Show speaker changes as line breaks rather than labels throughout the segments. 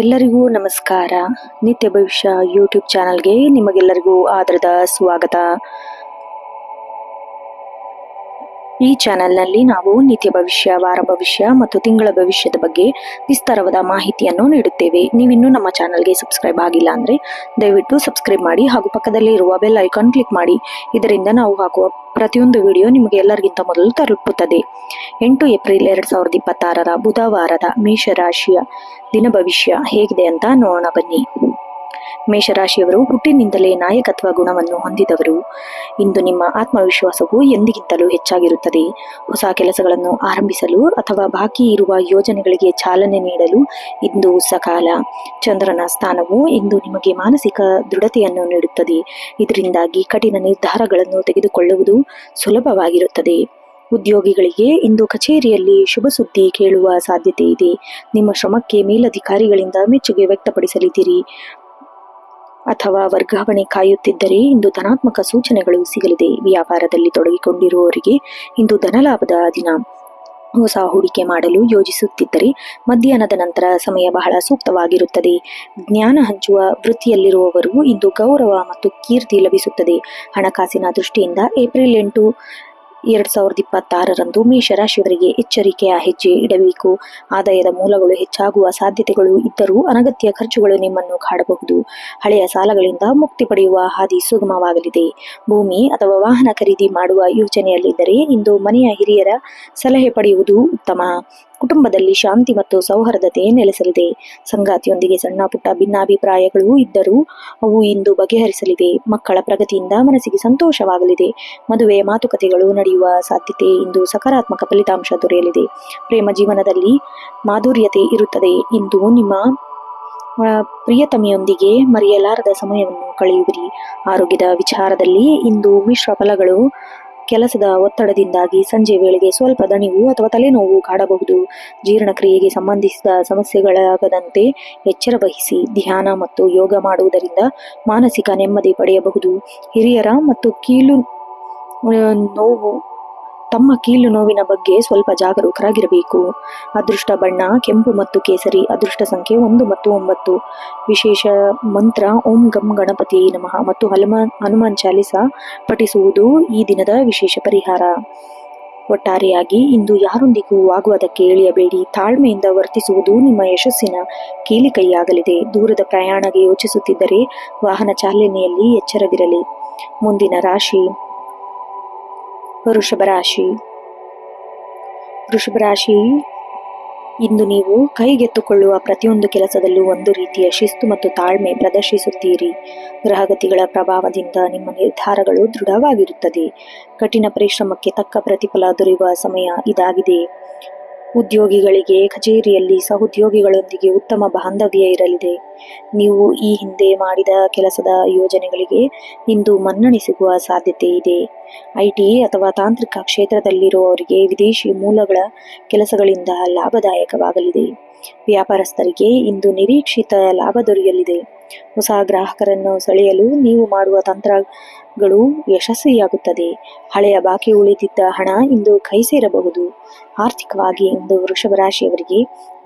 ಎಲ್ಲರಿಗೂ ನಮಸ್ಕಾರ. ನಿತ್ಯ ಭವಿಷ್ಯ ಯೂಟ್ಯೂಬ್ ಚಾನಲ್ಗೆ ನಿಮಗೆಲ್ಲರಿಗೂ ಆದರದ ಸ್ವಾಗತ. ಈ ಚಾನೆಲ್ನಲ್ಲಿ ನಾವು ನಿತ್ಯ ಭವಿಷ್ಯ, ವಾರ ಭವಿಷ್ಯ ಮತ್ತು ತಿಂಗಳ ಭವಿಷ್ಯದ ಬಗ್ಗೆ ವಿಸ್ತಾರವಾದ ಮಾಹಿತಿಯನ್ನು ನೀಡುತ್ತೇವೆ. ನೀವಿನ್ನೂ ನಮ್ಮ ಚಾನಲ್ಗೆ ಸಬ್ಸ್ಕ್ರೈಬ್ ಆಗಿಲ್ಲ ಅಂದರೆ ದಯವಿಟ್ಟು ಸಬ್ಸ್ಕ್ರೈಬ್ ಮಾಡಿ ಹಾಗೂ ಪಕ್ಕದಲ್ಲಿ ಇರುವ ಬೆಲ್ ಐಕಾನ್ ಕ್ಲಿಕ್ ಮಾಡಿ. ಇದರಿಂದ ನಾವು ಹಾಕುವ ಪ್ರತಿಯೊಂದು ವಿಡಿಯೋ ನಿಮಗೆ ಎಲ್ಲರಿಗಿಂತ ಮೊದಲು ತಲುಪುತ್ತದೆ. 8 ಏಪ್ರಿಲ್ 2026 ಬುಧವಾರದ ಮೇಷರಾಶಿಯ ದಿನ ಭವಿಷ್ಯ ಹೇಗಿದೆ ಅಂತ ನೋಡೋಣ ಬನ್ನಿ. ಮೇಷರಾಶಿಯವರು ಹುಟ್ಟಿನಿಂದಲೇ ನಾಯಕತ್ವ ಗುಣವನ್ನು ಹೊಂದಿದವರು. ಇಂದು ನಿಮ್ಮ ಆತ್ಮವಿಶ್ವಾಸವು ಎಂದಿಗಿಂತಲೂ ಹೆಚ್ಚಾಗಿರುತ್ತದೆ. ಹೊಸ ಕೆಲಸಗಳನ್ನು ಆರಂಭಿಸಲು ಅಥವಾ ಬಾಕಿ ಇರುವ ಯೋಜನೆಗಳಿಗೆ ಚಾಲನೆ ನೀಡಲು ಇಂದು ಸಕಾಲ. ಚಂದ್ರನ ಸ್ಥಾನವು ಇಂದು ನಿಮಗೆ ಮಾನಸಿಕ ದೃಢತೆಯನ್ನು ನೀಡುತ್ತದೆ. ಇದರಿಂದಾಗಿ ಕಠಿಣ ನಿರ್ಧಾರಗಳನ್ನು ತೆಗೆದುಕೊಳ್ಳುವುದು ಸುಲಭವಾಗಿರುತ್ತದೆ. ಉದ್ಯೋಗಿಗಳಿಗೆ ಇಂದು ಕಚೇರಿಯಲ್ಲಿ ಶುಭ ಸುದ್ದಿ ಕೇಳುವ ಸಾಧ್ಯತೆ ಇದೆ. ನಿಮ್ಮ ಶ್ರಮಕ್ಕೆ ಮೇಲಧಿಕಾರಿಗಳಿಂದ ಮೆಚ್ಚುಗೆ ವ್ಯಕ್ತಪಡಿಸಲಿದ್ದೀರಿ ಅಥವಾ ವರ್ಗಾವಣೆ ಕಾಯುತ್ತಿದ್ದರೆ ಇಂದು ಧನಾತ್ಮಕ ಸೂಚನೆಗಳು ಸಿಗಲಿದೆ. ವ್ಯಾಪಾರದಲ್ಲಿ ತೊಡಗಿಕೊಂಡಿರುವವರಿಗೆ ಇಂದು ಧನಲಾಭದ ದಿನ. ಹೊಸ ಹೂಡಿಕೆ ಮಾಡಲು ಯೋಜಿಸುತ್ತಿದ್ದರೆ ಮಧ್ಯಾಹ್ನದ ನಂತರ ಸಮಯ ಬಹಳ ಸೂಕ್ತವಾಗಿರುತ್ತದೆ. ಜ್ಞಾನ ಹಂಚುವ ವೃತ್ತಿಯಲ್ಲಿರುವವರು ಇಂದು ಗೌರವ ಮತ್ತು ಕೀರ್ತಿ ಲಭಿಸುತ್ತದೆ. ಹಣಕಾಸಿನ ದೃಷ್ಟಿಯಿಂದ ಏಪ್ರಿಲ್ 8, 2026 ಮೇಷರಾಶಿಯವರಿಗೆ ಎಚ್ಚರಿಕೆಯ ಹೆಜ್ಜೆ ಇಡಬೇಕು. ಆದಾಯದ ಮೂಲಗಳು ಹೆಚ್ಚಾಗುವ ಸಾಧ್ಯತೆಗಳು ಇದ್ದರೂ ಅನಗತ್ಯ ಖರ್ಚುಗಳು ನಿಮ್ಮನ್ನು ಕಾಡಬಹುದು. ಹಳೆಯ ಸಾಲಗಳಿಂದ ಮುಕ್ತಿ ಪಡೆಯುವ ಹಾದಿ ಸುಗಮವಾಗಲಿದೆ. ಭೂಮಿ ಅಥವಾ ವಾಹನ ಖರೀದಿ ಮಾಡುವ ಯೋಚನೆಯಲ್ಲಿದ್ದರೆ ಇಂದು ಮನೆಯ ಹಿರಿಯರ ಸಲಹೆ ಪಡೆಯುವುದು ಉತ್ತಮ. ಕುಟುಂಬದಲ್ಲಿ ಶಾಂತಿ ಮತ್ತು ಸೌಹಾರ್ದತೆ ನೆಲೆಸಲಿದೆ. ಸಂಗಾತಿಯೊಂದಿಗೆ ಸಣ್ಣ ಪುಟ್ಟ ಭಿನ್ನಾಭಿಪ್ರಾಯಗಳು ಇದ್ದರೂ ಅವು ಇಂದು ಬಗೆಹರಿಸಲಿವೆ. ಮಕ್ಕಳ ಪ್ರಗತಿಯಿಂದ ಮನಸ್ಸಿಗೆ ಸಂತೋಷವಾಗಲಿದೆ. ಮದುವೆಯ ಮಾತುಕತೆಗಳು ನಡೆಯುವ ಸಾಧ್ಯತೆ. ಇಂದು ಸಕಾರಾತ್ಮಕ ಫಲಿತಾಂಶ ದೊರೆಯಲಿದೆ. ಪ್ರೇಮ ಜೀವನದಲ್ಲಿ ಮಾಧುರ್ಯತೆ ಇರುತ್ತದೆ. ಇಂದು ನಿಮ್ಮ ಪ್ರಿಯತಮೆಯೊಂದಿಗೆ ಮರೆಯಲಾರದ ಸಮಯವನ್ನು ಕಳೆಯುವಿರಿ. ಆರೋಗ್ಯದ ವಿಚಾರದಲ್ಲಿ ಇಂದು ಮಿಶ್ರ ಫಲಗಳು. ಕೆಲಸದ ಒತ್ತಡದಿಂದಾಗಿ ಸಂಜೆ ವೇಳೆಗೆ ಸ್ವಲ್ಪ ದಣಿವು ಅಥವಾ ತಲೆನೋವು ಕಾಡಬಹುದು. ಜೀರ್ಣಕ್ರಿಯೆಗೆ ಸಂಬಂಧಿಸಿದ ಸಮಸ್ಯೆಗಳಾಗದಂತೆ ಎಚ್ಚರ ವಹಿಸಿ. ಧ್ಯಾನ ಮತ್ತು ಯೋಗ ಮಾಡುವುದರಿಂದ ಮಾನಸಿಕ ನೆಮ್ಮದಿ ಪಡೆಯಬಹುದು. ಹಿರಿಯರ ಮತ್ತು ತಮ್ಮ ಕೀಲು ನೋವಿನ ಬಗ್ಗೆ ಸ್ವಲ್ಪ ಜಾಗರೂಕರಾಗಿರಬೇಕು. ಅದೃಷ್ಟ ಬಣ್ಣ ಕೆಂಪು ಮತ್ತು ಕೇಸರಿ. ಅದೃಷ್ಟ ಸಂಖ್ಯೆ 1 ಮತ್ತು 9. ವಿಶೇಷ ಮಂತ್ರ ಓಂ ಗಂ ಗಣಪತಿ ನಮಃ ಮತ್ತು ಹನುಮಾನ್ ಚಾಲಿಸಾ ಪಠಿಸುವುದು ಈ ದಿನದ ವಿಶೇಷ ಪರಿಹಾರ. ಒಟ್ಟಾರೆಯಾಗಿ ಇಂದು ಯಾರೊಂದಿಗೂ ವಾಗ್ವಾದಕ್ಕೆ ಇಳಿಯಬೇಡಿ. ತಾಳ್ಮೆಯಿಂದ ವರ್ತಿಸುವುದು ನಿಮ್ಮ ಯಶಸ್ಸಿನ ಕೀಲಿಕೈಯಾಗಲಿದೆ. ದೂರದ ಪ್ರಯಾಣಕ್ಕೆ ಯೋಚಿಸುತ್ತಿದ್ದರೆ ವಾಹನ ಚಾಲನೆಯಲ್ಲಿ ಎಚ್ಚರವಿರಲಿ. ಮುಂದಿನ ರಾಶಿ ವೃಷಭ ರಾಶಿ. ವೃಷಭ ರಾಶಿ, ಇಂದು ನೀವು ಕೈಗೆತ್ತಿಕೊಳ್ಳುವ ಪ್ರತಿಯೊಂದು ಕೆಲಸದಲ್ಲೂ ಒಂದು ರೀತಿಯ ಶಿಸ್ತು ಮತ್ತು ತಾಳ್ಮೆ ಪ್ರದರ್ಶಿಸುತ್ತೀರಿ. ಗ್ರಹಗತಿಗಳ ಪ್ರಭಾವದಿಂದ ನಿಮ್ಮ ನಿರ್ಧಾರಗಳು ದೃಢವಾಗಿರುತ್ತದೆ. ಕಠಿಣ ಪರಿಶ್ರಮಕ್ಕೆ ತಕ್ಕ ಪ್ರತಿಫಲ ದೊರೆಯುವ ಸಮಯ ಇದಾಗಿದೆ. ಉದ್ಯೋಗಿಗಳಿಗೆ ಕಚೇರಿಯಲ್ಲಿ ಸಹೋದ್ಯೋಗಿಗಳೊಂದಿಗೆ ಉತ್ತಮ ಬಾಂಧವ್ಯ ಇರಲಿದೆ. ನೀವು ಈ ಹಿಂದೆ ಮಾಡಿದ ಕೆಲಸದ ಯೋಜನೆಗಳಿಗೆ ಇಂದು ಮನ್ನಣೆ ಸಿಗುವ ಸಾಧ್ಯತೆ ಇದೆ. ಐಟಿ ಅಥವಾ ತಾಂತ್ರಿಕ ಕ್ಷೇತ್ರದಲ್ಲಿರುವವರಿಗೆ ವಿದೇಶಿ ಮೂಲಗಳ ಕೆಲಸಗಳಿಂದ ಲಾಭದಾಯಕವಾಗಲಿದೆ. ವ್ಯಾಪಾರಸ್ಥರಿಗೆ ಇಂದು ನಿರೀಕ್ಷಿತ ಲಾಭ ದೊರೆಯಲಿದೆ. ಹೊಸ ಗ್ರಾಹಕರನ್ನು ಸೆಳೆಯಲು ನೀವು ಮಾಡುವ ತಂತ್ರಗಳು ಯಶಸ್ವಿಯಾಗುತ್ತದೆ. ಹಳೆಯ ಬಾಕಿ ಉಳಿದಿದ್ದ ಹಣ ಇಂದು ಕೈ ಸೇರಬಹುದು. ಆರ್ಥಿಕವಾಗಿ ಇಂದು ವೃಷಭ ರಾಶಿಯವರಿಗೆ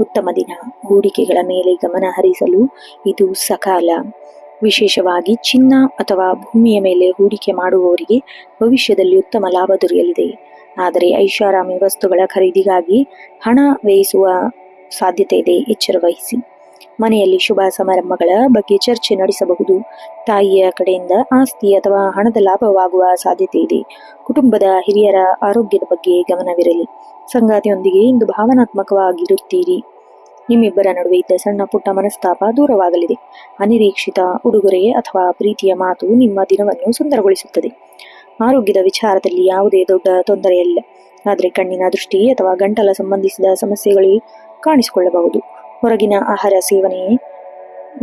ಉತ್ತಮ ದಿನ. ಹೂಡಿಕೆಗಳ ಮೇಲೆ ಗಮನ ಹರಿಸಲು ಇದು ಸಕಾಲ. ವಿಶೇಷವಾಗಿ ಚಿನ್ನ ಅಥವಾ ಭೂಮಿಯ ಮೇಲೆ ಹೂಡಿಕೆ ಮಾಡುವವರಿಗೆ ಭವಿಷ್ಯದಲ್ಲಿ ಉತ್ತಮ ಲಾಭ ದೊರೆಯಲಿದೆ. ಆದರೆ ಐಷಾರಾಮಿ ವಸ್ತುಗಳ ಖರೀದಿಗಾಗಿ ಹಣ ವ್ಯಯಿಸುವ ಸಾಧ್ಯತೆ ಇದೆ. ಎಚ್ಚರ ವಹಿಸಿ. ಮನೆಯಲ್ಲಿ ಶುಭ ಸಮಾರಂಭಗಳ ಬಗ್ಗೆ ಚರ್ಚೆ ನಡೆಸಬಹುದು. ತಾಯಿಯ ಕಡೆಯಿಂದ ಆಸ್ತಿ ಅಥವಾ ಹಣದ ಲಾಭವಾಗುವ ಸಾಧ್ಯತೆ ಇದೆ. ಕುಟುಂಬದ ಹಿರಿಯರ ಆರೋಗ್ಯದ ಬಗ್ಗೆ ಗಮನವಿರಲಿ. ಸಂಗಾತಿಯೊಂದಿಗೆ ಇಂದು ಭಾವನಾತ್ಮಕವಾಗಿರುತ್ತೀರಿ. ನಿಮ್ಮಿಬ್ಬರ ನಡುವೆ ಇದ್ದ ಸಣ್ಣ ಪುಟ್ಟ ಮನಸ್ತಾಪ ದೂರವಾಗಲಿದೆ. ಅನಿರೀಕ್ಷಿತ ಉಡುಗೊರೆ ಅಥವಾ ಪ್ರೀತಿಯ ಮಾತು ನಿಮ್ಮ ದಿನವನ್ನು ಸುಂದರಗೊಳಿಸುತ್ತದೆ. ಆರೋಗ್ಯದ ವಿಚಾರದಲ್ಲಿ ಯಾವುದೇ ದೊಡ್ಡ ತೊಂದರೆ ಇಲ್ಲ. ಆದರೆ ಕಣ್ಣಿನ ದೃಷ್ಟಿ ಅಥವಾ ಗಂಟಲ ಸಂಬಂಧಿಸಿದ ಸಮಸ್ಯೆಗಳು ಕಾಣಿಸಿಕೊಳ್ಳಬಹುದು. ಹೊರಗಿನ ಆಹಾರ ಸೇವನೆ.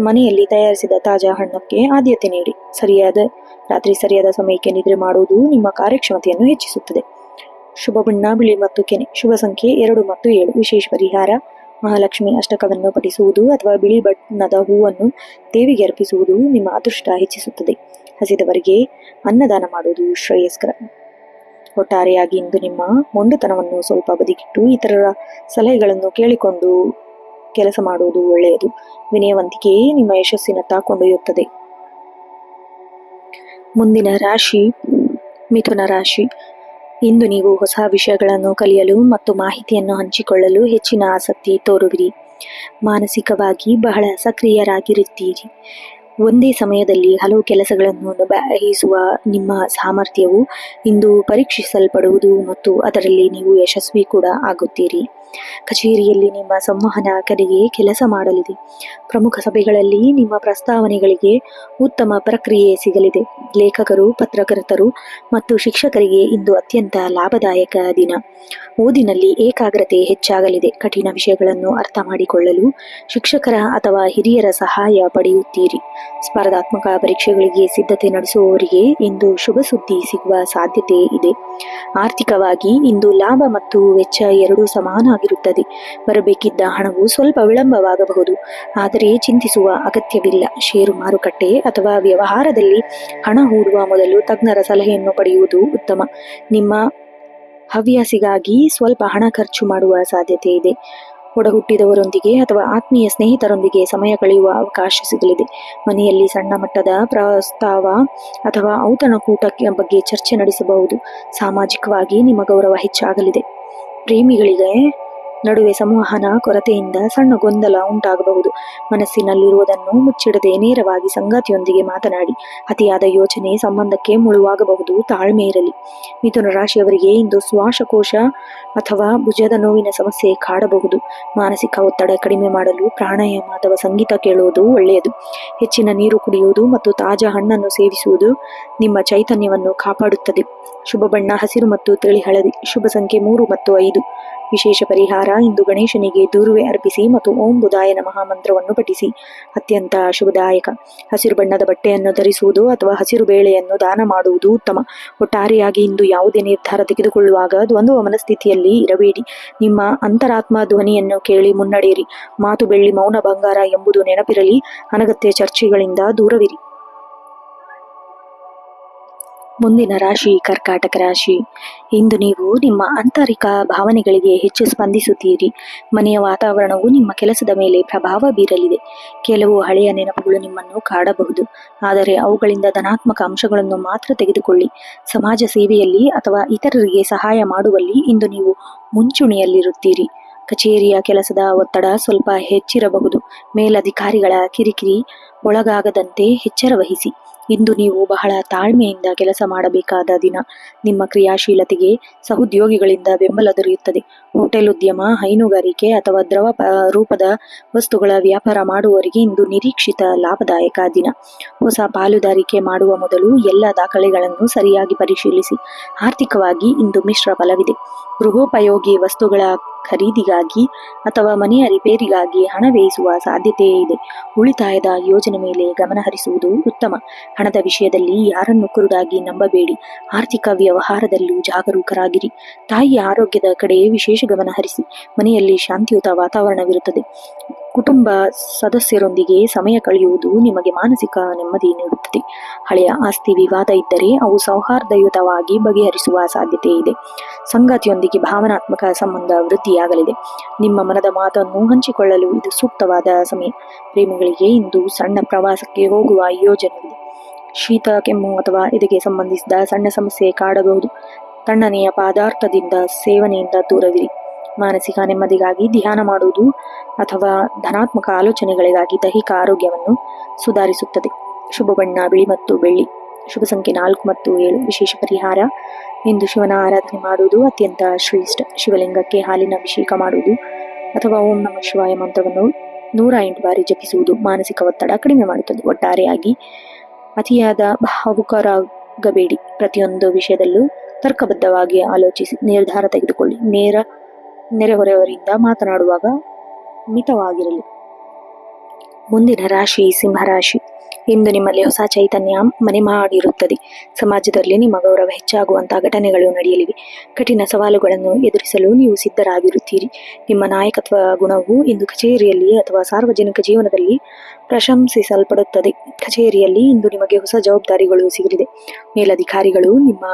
ಮನೆಯಲ್ಲಿ ತಯಾರಿಸಿದ ತಾಜಾ ಹಣ್ಣಕ್ಕೆ ಆದ್ಯತೆ ನೀಡಿ. ರಾತ್ರಿ ಸರಿಯಾದ ಸಮಯಕ್ಕೆ ನಿದ್ರೆ ಮಾಡುವುದು ನಿಮ್ಮ ಕಾರ್ಯಕ್ಷಮತೆಯನ್ನು ಹೆಚ್ಚಿಸುತ್ತದೆ. ಶುಭ ಬಣ್ಣ ಬಿಳಿ ಮತ್ತು ಕೆನೆ. ಶುಭ ಸಂಖ್ಯೆ 2 ಮತ್ತು 7. ವಿಶೇಷ ಪರಿಹಾರ ಮಹಾಲಕ್ಷ್ಮಿ ಅಷ್ಟಕವನ್ನು ಪಠಿಸುವುದು ಅಥವಾ ಬಿಳಿ ಬಣ್ಣದ ಹೂವನ್ನು ದೇವಿಗೆ ಅರ್ಪಿಸುವುದು ನಿಮ್ಮ ಅದೃಷ್ಟ ಹೆಚ್ಚಿಸುತ್ತದೆ. ಹಸಿದವರಿಗೆ ಅನ್ನದಾನ ಮಾಡುವುದು ಶ್ರೇಯಸ್ಕರ. ಒಟ್ಟಾರೆಯಾಗಿ ಇಂದು ನಿಮ್ಮ ಮೊಂಡುತನವನ್ನು ಸ್ವಲ್ಪ ಬದಿಗಿಟ್ಟು ಇತರರ ಸಲಹೆಗಳನ್ನು ಕೇಳಿಕೊಂಡು ಕೆಲಸ ಮಾಡುವುದು ಒಳ್ಳೆಯದು. ವಿನಯವಂತಿಕೆಯೇ ನಿಮ್ಮ ಯಶಸ್ಸಿನತ್ತ ಕೊಂಡೊಯ್ಯುತ್ತದೆ. ಮುಂದಿನ ರಾಶಿ ಮಿಥುನ ರಾಶಿ. ಇಂದು ನೀವು ಹೊಸ ವಿಷಯಗಳನ್ನು ಕಲಿಯಲು ಮತ್ತು ಮಾಹಿತಿಯನ್ನು ಹಂಚಿಕೊಳ್ಳಲು ಹೆಚ್ಚಿನ ಆಸಕ್ತಿ ತೋರುವಿರಿ. ಮಾನಸಿಕವಾಗಿ ಬಹಳ ಸಕ್ರಿಯರಾಗಿರುತ್ತೀರಿ. ಒಂದೇ ಸಮಯದಲ್ಲಿ ಹಲವು ಕೆಲಸಗಳನ್ನು ನಿಭಾಯಿಸುವ ನಿಮ್ಮ ಸಾಮರ್ಥ್ಯವು ಇಂದು ಪರೀಕ್ಷಿಸಲ್ಪಡುವುದು ಮತ್ತು ಅದರಲ್ಲಿ ನೀವು ಯಶಸ್ವಿ ಕೂಡ ಆಗುತ್ತೀರಿ. ಕಚೇರಿಯಲ್ಲಿ ನಿಮ್ಮ ಸಂವಹನ ಕಡೆಗೆ ಕೆಲಸ ಮಾಡಲಿದೆ. ಪ್ರಮುಖ ಸಭೆಗಳಲ್ಲಿ ನಿಮ್ಮ ಪ್ರಸ್ತಾವನೆಗಳಿಗೆ ಉತ್ತಮ ಪ್ರಕ್ರಿಯೆ ಸಿಗಲಿದೆ. ಲೇಖಕರು, ಪತ್ರಕರ್ತರು ಮತ್ತು ಶಿಕ್ಷಕರಿಗೆ ಇಂದು ಅತ್ಯಂತ ಲಾಭದಾಯಕ ದಿನ. ಓದಿನಲ್ಲಿ ಏಕಾಗ್ರತೆ ಹೆಚ್ಚಾಗಲಿದೆ. ಕಠಿಣ ವಿಷಯಗಳನ್ನು ಅರ್ಥ ಮಾಡಿಕೊಳ್ಳಲು ಶಿಕ್ಷಕರ ಅಥವಾ ಹಿರಿಯರ ಸಹಾಯ ಪಡೆಯುತ್ತೀರಿ. ಸ್ಪರ್ಧಾತ್ಮಕ ಪರೀಕ್ಷೆಗಳಿಗೆ ಸಿದ್ಧತೆ ನಡೆಸುವವರಿಗೆ ಇಂದು ಶುಭ ಸುದ್ದಿ ಸಿಗುವ ಸಾಧ್ಯತೆ ಇದೆ. ಆರ್ಥಿಕವಾಗಿ ಇಂದು ಲಾಭ ಮತ್ತು ವೆಚ್ಚ ಎರಡೂ ಸಮಾನಾಗಿರುತ್ತದೆ. ಬರಬೇಕಿದ್ದ ಹಣವು ಸ್ವಲ್ಪ ವಿಳಂಬವಾಗಬಹುದು, ಆದರೆ ಚಿಂತಿಸುವ ಅಗತ್ಯವಿಲ್ಲ. ಷೇರು ಮಾರುಕಟ್ಟೆ ಅಥವಾ ವ್ಯವಹಾರದಲ್ಲಿ ಹಣ ಹೂಡುವ ಮೊದಲು ತಜ್ಞರ ಸಲಹೆಯನ್ನು ಪಡೆಯುವುದು ಉತ್ತಮ. ನಿಮ್ಮ ಹವ್ಯಾಸಿಗಾಗಿ ಸ್ವಲ್ಪ ಹಣ ಖರ್ಚು ಮಾಡುವ ಸಾಧ್ಯತೆ ಇದೆ. ಒಡಹುಟ್ಟಿದವರೊಂದಿಗೆ ಅಥವಾ ಆತ್ಮೀಯ ಸ್ನೇಹಿತರೊಂದಿಗೆ ಸಮಯ ಕಳೆಯುವ ಅವಕಾಶ ಸಿಗಲಿದೆ. ಮನೆಯಲ್ಲಿ ಸಣ್ಣ ಮಟ್ಟದ ಪ್ರಸ್ತಾವ ಅಥವಾ ಔತಣಕೂಟಕ್ಕೆ ಬಗ್ಗೆ ಚರ್ಚೆ ನಡೆಸಬಹುದು. ಸಾಮಾಜಿಕವಾಗಿ ನಿಮ್ಮ ಗೌರವ ಹೆಚ್ಚಾಗಲಿದೆ. ಪ್ರೇಮಿಗಳಿಗೆ ನಡುವೆ ಸಂವಹನ ಕೊರತೆಯಿಂದ ಸಣ್ಣ ಗೊಂದಲ ಉಂಟಾಗಬಹುದು. ಮನಸ್ಸಿನಲ್ಲಿರುವುದನ್ನು ಮುಚ್ಚಿಡದೆ ನೇರವಾಗಿ ಸಂಗಾತಿಯೊಂದಿಗೆ ಮಾತನಾಡಿ. ಅತಿಯಾದ ಯೋಚನೆ ಸಂಬಂಧಕ್ಕೆ ಮುಳುವಾಗಬಹುದು. ತಾಳ್ಮೆ ಇರಲಿ. ಮಿಥುನ ರಾಶಿಯವರಿಗೆ ಇಂದು ಶ್ವಾಸಕೋಶ ಅಥವಾ ಭುಜದ ನೋವಿನ ಸಮಸ್ಯೆ ಕಾಡಬಹುದು. ಮಾನಸಿಕ ಒತ್ತಡ ಕಡಿಮೆ ಮಾಡಲು ಪ್ರಾಣಾಯಾಮ ಅಥವಾ ಸಂಗೀತ ಕೇಳುವುದು ಒಳ್ಳೆಯದು. ಹೆಚ್ಚಿನ ನೀರು ಕುಡಿಯುವುದು ಮತ್ತು ತಾಜಾ ಹಣ್ಣನ್ನು ಸೇವಿಸುವುದು ನಿಮ್ಮ ಚೈತನ್ಯವನ್ನು ಕಾಪಾಡುತ್ತದೆ. ಶುಭ ಬಣ್ಣ ಹಸಿರು ಮತ್ತು ತಿಳಿ ಹಳದಿ. ಶುಭ ಸಂಖ್ಯೆ 3 ಮತ್ತು 5. ವಿಶೇಷ ಪರಿಹಾರ: ಇಂದು ಗಣೇಶನಿಗೆ ದೂರ್ವೆ ಅರ್ಪಿಸಿ ಮತ್ತು ಓಂ ಬುಧಾಯ ನಮಃ ಮಂತ್ರವನ್ನು ಪಠಿಸಿ. ಅತ್ಯಂತ ಶುಭದಾಯಕ. ಹಸಿರು ಬಣ್ಣದ ಬಟ್ಟೆಯನ್ನು ಧರಿಸುವುದು ಅಥವಾ ಹಸಿರು ಬೇಳೆಯನ್ನು ದಾನ ಮಾಡುವುದು ಉತ್ತಮ. ಒಟ್ಟಾರೆಯಾಗಿ ಇಂದು ಯಾವುದೇ ನಿರ್ಧಾರ ತೆಗೆದುಕೊಳ್ಳುವಾಗ ದ್ವಂದ್ವ ಮನಸ್ಥಿತಿಯಲ್ಲಿ ಇರಬೇಡಿ. ನಿಮ್ಮ ಅಂತರಾತ್ಮ ಧ್ವನಿಯನ್ನು ಕೇಳಿ ಮುನ್ನಡೆಯಿರಿ. ಮಾತು ಬೆಳ್ಳಿ, ಮೌನ ಬಂಗಾರ ಎಂಬುದು ನೆನಪಿರಲಿ. ಅನಗತ್ಯ ಚರ್ಚೆಗಳಿಂದ ದೂರವಿರಿ. ಮುಂದಿನ ರಾಶಿ ಕರ್ಕಾಟಕ ರಾಶಿ. ಇಂದು ನೀವು ನಿಮ್ಮ ಆಂತರಿಕ ಭಾವನೆಗಳಿಗೆ ಹೆಚ್ಚು ಸ್ಪಂದಿಸುತ್ತೀರಿ. ಮನೆಯ ವಾತಾವರಣವು ನಿಮ್ಮ ಕೆಲಸದ ಮೇಲೆ ಪ್ರಭಾವ ಬೀರಲಿದೆ. ಕೆಲವು ಹಳೆಯ ನೆನಪುಗಳು ನಿಮ್ಮನ್ನು ಕಾಡಬಹುದು, ಆದರೆ ಅವುಗಳಿಂದ ಧನಾತ್ಮಕ ಅಂಶಗಳನ್ನು ಮಾತ್ರ ತೆಗೆದುಕೊಳ್ಳಿ. ಸಮಾಜ ಸೇವೆಯಲ್ಲಿ ಅಥವಾ ಇತರರಿಗೆ ಸಹಾಯ ಮಾಡುವಲ್ಲಿ ಇಂದು ನೀವು ಮುಂಚೂಣಿಯಲ್ಲಿರುತ್ತೀರಿ. ಕಚೇರಿಯ ಕೆಲಸದ ಒತ್ತಡ ಸ್ವಲ್ಪ ಹೆಚ್ಚಿರಬಹುದು. ಮೇಲಧಿಕಾರಿಗಳ ಕಿರಿಕಿರಿ ಒಳಗಾಗದಂತೆ ಎಚ್ಚರ ವಹಿಸಿ. ಇಂದು ನೀವು ಬಹಳ ತಾಳ್ಮೆಯಿಂದ ಕೆಲಸ ಮಾಡಬೇಕಾದ ದಿನ. ನಿಮ್ಮ ಕ್ರಿಯಾಶೀಲತೆಗೆ ಸಹೋದ್ಯೋಗಿಗಳಿಂದ ಬೆಂಬಲ ದೊರೆಯುತ್ತದೆ. ಹೋಟೆಲ್ ಉದ್ಯಮ, ಹೈನುಗಾರಿಕೆ ಅಥವಾ ದ್ರವ ರೂಪದ ವಸ್ತುಗಳ ವ್ಯಾಪಾರ ಮಾಡುವವರಿಗೆ ಇಂದು ನಿರೀಕ್ಷಿತ ಲಾಭದಾಯಕ ದಿನ. ಹೊಸ ಪಾಲುದಾರಿಕೆ ಮಾಡುವ ಮೊದಲು ಎಲ್ಲ ದಾಖಲೆಗಳನ್ನು ಸರಿಯಾಗಿ ಪರಿಶೀಲಿಸಿ. ಆರ್ಥಿಕವಾಗಿ ಇಂದು ಮಿಶ್ರ ಫಲವಿದೆ. ಗೃಹೋಪಯೋಗಿ ವಸ್ತುಗಳ ಖರೀದಿಗಾಗಿ ಅಥವಾ ಮನೆಯ ರಿಪೇರಿಗಾಗಿ ಹಣ ವ್ಯಯಿಸುವ ಸಾಧ್ಯತೆ ಇದೆ. ಉಳಿತಾಯದ ಯೋಜನೆ ಮೇಲೆ ಗಮನ ಹರಿಸುವುದು ಉತ್ತಮ. ಹಣದ ವಿಷಯದಲ್ಲಿ ಯಾರನ್ನು ಕುರುಡಾಗಿ ನಂಬಬೇಡಿ. ಆರ್ಥಿಕ ವ್ಯವಹಾರದಲ್ಲೂ ಜಾಗರೂಕರಾಗಿರಿ. ತಾಯಿಯ ಆರೋಗ್ಯದ ಕಡೆ ವಿಶೇಷ ಗಮನ ಹರಿಸಿ. ಮನೆಯಲ್ಲಿ ಶಾಂತಿಯುತ ವಾತಾವರಣವಿರುತ್ತದೆ. ಕುಟುಂಬ ಸದಸ್ಯರೊಂದಿಗೆ ಸಮಯ ಕಳೆಯುವುದು ನಿಮಗೆ ಮಾನಸಿಕ ನೆಮ್ಮದಿ ನೀಡುತ್ತದೆ. ಹಳೆಯ ಆಸ್ತಿ ವಿವಾದ ಇದ್ದರೆ ಅವು ಸೌಹಾರ್ದಯುತವಾಗಿ ಬಗೆಹರಿಸುವ ಸಾಧ್ಯತೆ ಇದೆ. ಸಂಗಾತಿಯೊಂದಿಗೆ ಭಾವನಾತ್ಮಕ ಸಂಬಂಧ ವೃದ್ಧಿಯಾಗಲಿದೆ. ನಿಮ್ಮ ಮನದ ಮಾತನ್ನು ಹಂಚಿಕೊಳ್ಳಲು ಇದು ಸೂಕ್ತವಾದ ಸಮಯ. ಪ್ರೇಮಿಗಳಿಗೆ ಇಂದು ಸಣ್ಣ ಪ್ರವಾಸಕ್ಕೆ ಹೋಗುವ ಯೋಜನೆಯಿದೆ. ಶೀತ, ಕೆಮ್ಮು ಅಥವಾ ಎದೆಗೆ ಸಂಬಂಧಿಸಿದ ಸಣ್ಣ ಸಮಸ್ಯೆ ಕಾಡಬಹುದು. ತಣ್ಣನೆಯ ಪದಾರ್ಥದಿಂದ ಸೇವನೆಯಿಂದ ದೂರವಿರಿ. ಮಾನಸಿಕ ನೆಮ್ಮದಿಗಾಗಿ ಧ್ಯಾನ ಮಾಡುವುದು ಅಥವಾ ಧನಾತ್ಮಕ ಆಲೋಚನೆಗಳಿಗಾಗಿ ದೈಹಿಕ ಆರೋಗ್ಯವನ್ನು ಸುಧಾರಿಸುತ್ತದೆ. ಶುಭ ಬಣ್ಣ ಬಿಳಿ ಮತ್ತು ಬೆಳ್ಳಿ. ಶುಭ ಸಂಖ್ಯೆ 4 ಮತ್ತು 7. ವಿಶೇಷ ಪರಿಹಾರ: ಇಂದು ಶಿವನ ಆರಾಧನೆ ಮಾಡುವುದು ಅತ್ಯಂತ ಶ್ರೇಷ್ಠ. ಶಿವಲಿಂಗಕ್ಕೆ ಹಾಲಿನ ಅಭಿಷೇಕ ಮಾಡುವುದು ಅಥವಾ ಓಂ ನಮಃ ಶಿವಾಯ ಮಂತ್ರವನ್ನು 108 ಬಾರಿ ಜಪಿಸುವುದು ಮಾನಸಿಕ ಒತ್ತಡ ಕಡಿಮೆ ಮಾಡುತ್ತದೆ. ಒಟ್ಟಾರೆಯಾಗಿ ಅತಿಯಾದ ಭಾವುಕರಾಗಬೇಡಿ. ಪ್ರತಿಯೊಂದು ವಿಷಯದಲ್ಲೂ ತರ್ಕಬದ್ಧವಾಗಿ ಆಲೋಚಿಸಿ ನಿರ್ಧಾರ ತೆಗೆದುಕೊಳ್ಳಿ. ನೆರೆಹೊರೆಯವರಿಂದ ಮಾತನಾಡುವಾಗ ಮಿತವಾಗಿರಲಿ. ಮುಂದಿನ ರಾಶಿ ಸಿಂಹರಾಶಿ. ಇಂದು ನಿಮ್ಮಲ್ಲಿ ಹೊಸ ಚೈತನ್ಯ ಮನೆ ಮಾಡಿರುತ್ತದೆ. ಸಮಾಜದಲ್ಲಿ ನಿಮ್ಮ ಗೌರವ ಹೆಚ್ಚಾಗುವಂತಹ ಘಟನೆಗಳು ನಡೆಯಲಿವೆ. ಕಠಿಣ ಸವಾಲುಗಳನ್ನು ಎದುರಿಸಲು ನೀವು ಸಿದ್ಧರಾಗಿರುತ್ತೀರಿ. ನಿಮ್ಮ ನಾಯಕತ್ವ ಗುಣವು ಇಂದು ಕಚೇರಿಯಲ್ಲಿ ಅಥವಾ ಸಾರ್ವಜನಿಕ ಜೀವನದಲ್ಲಿ ಪ್ರಶಂಸಿಸಲ್ಪಡುತ್ತದೆ. ಕಚೇರಿಯಲ್ಲಿ ಇಂದು ನಿಮಗೆ ಹೊಸ ಜವಾಬ್ದಾರಿಗಳು ಸಿಗಲಿದೆ. ಮೇಲಧಿಕಾರಿಗಳು ನಿಮ್ಮ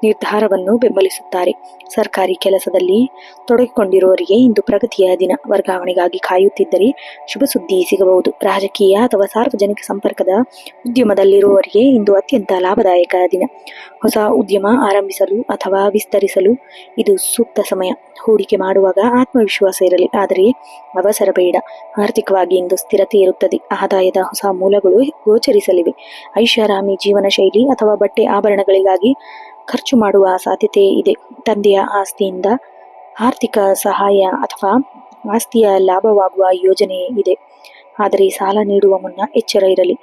ನಿರ್ಧಾರವನ್ನು ಬೆಂಬಲಿಸುತ್ತಾರೆ. ಸರ್ಕಾರಿ ಕೆಲಸದಲ್ಲಿ ತೊಡಗಿಕೊಂಡಿರುವವರಿಗೆ ಇಂದು ಪ್ರಗತಿಯ ದಿನ. ವರ್ಗಾವಣೆಗಾಗಿ ಕಾಯುತ್ತಿದ್ದರೆ ಶುಭ ಸುದ್ದಿ ಸಿಗಬಹುದು. ರಾಜಕೀಯ ಅಥವಾ ಸಾರ್ವಜನಿಕ ಸಂಪರ್ಕದ ಉದ್ಯಮದಲ್ಲಿರುವವರಿಗೆ ಇಂದು ಅತ್ಯಂತ ಲಾಭದಾಯಕ ದಿನ. ಹೊಸ ಉದ್ಯಮ ಆರಂಭಿಸಲು ಅಥವಾ ವಿಸ್ತರಿಸಲು ಇದು ಸೂಕ್ತ ಸಮಯ. ಹೂಡಿಕೆ ಮಾಡುವಾಗ ಆತ್ಮವಿಶ್ವಾಸ ಇರಲಿ, ಆದರೆ ಅವಸರ ಬೇಡ. ಆರ್ಥಿಕವಾಗಿ ಇಂದು ಸ್ಥಿರತೆ ಇರುತ್ತದೆ. ಆದಾಯದ ಹೊಸ ಮೂಲಗಳು ಗೋಚರಿಸಲಿವೆ. ಐಷಾರಾಮಿ ಜೀವನ ಶೈಲಿ ಅಥವಾ ಬಟ್ಟೆ ಆಭರಣಗಳಿಗಾಗಿ ಖರ್ಚು ಮಾಡುವ ಸಾಧ್ಯತೆ ಇದೆ. ತಂದೆಯ ಆಸ್ತಿಯಿಂದ ಆರ್ಥಿಕ ಸಹಾಯ ಅಥವಾ ಆಸ್ತಿಯ ಲಾಭವಾಗುವ ಯೋಜನೆ ಇದೆ, ಆದರೆ ಸಾಲ ನೀಡುವ ಮುನ್ನ ಎಚ್ಚರ ಇರಲಿ.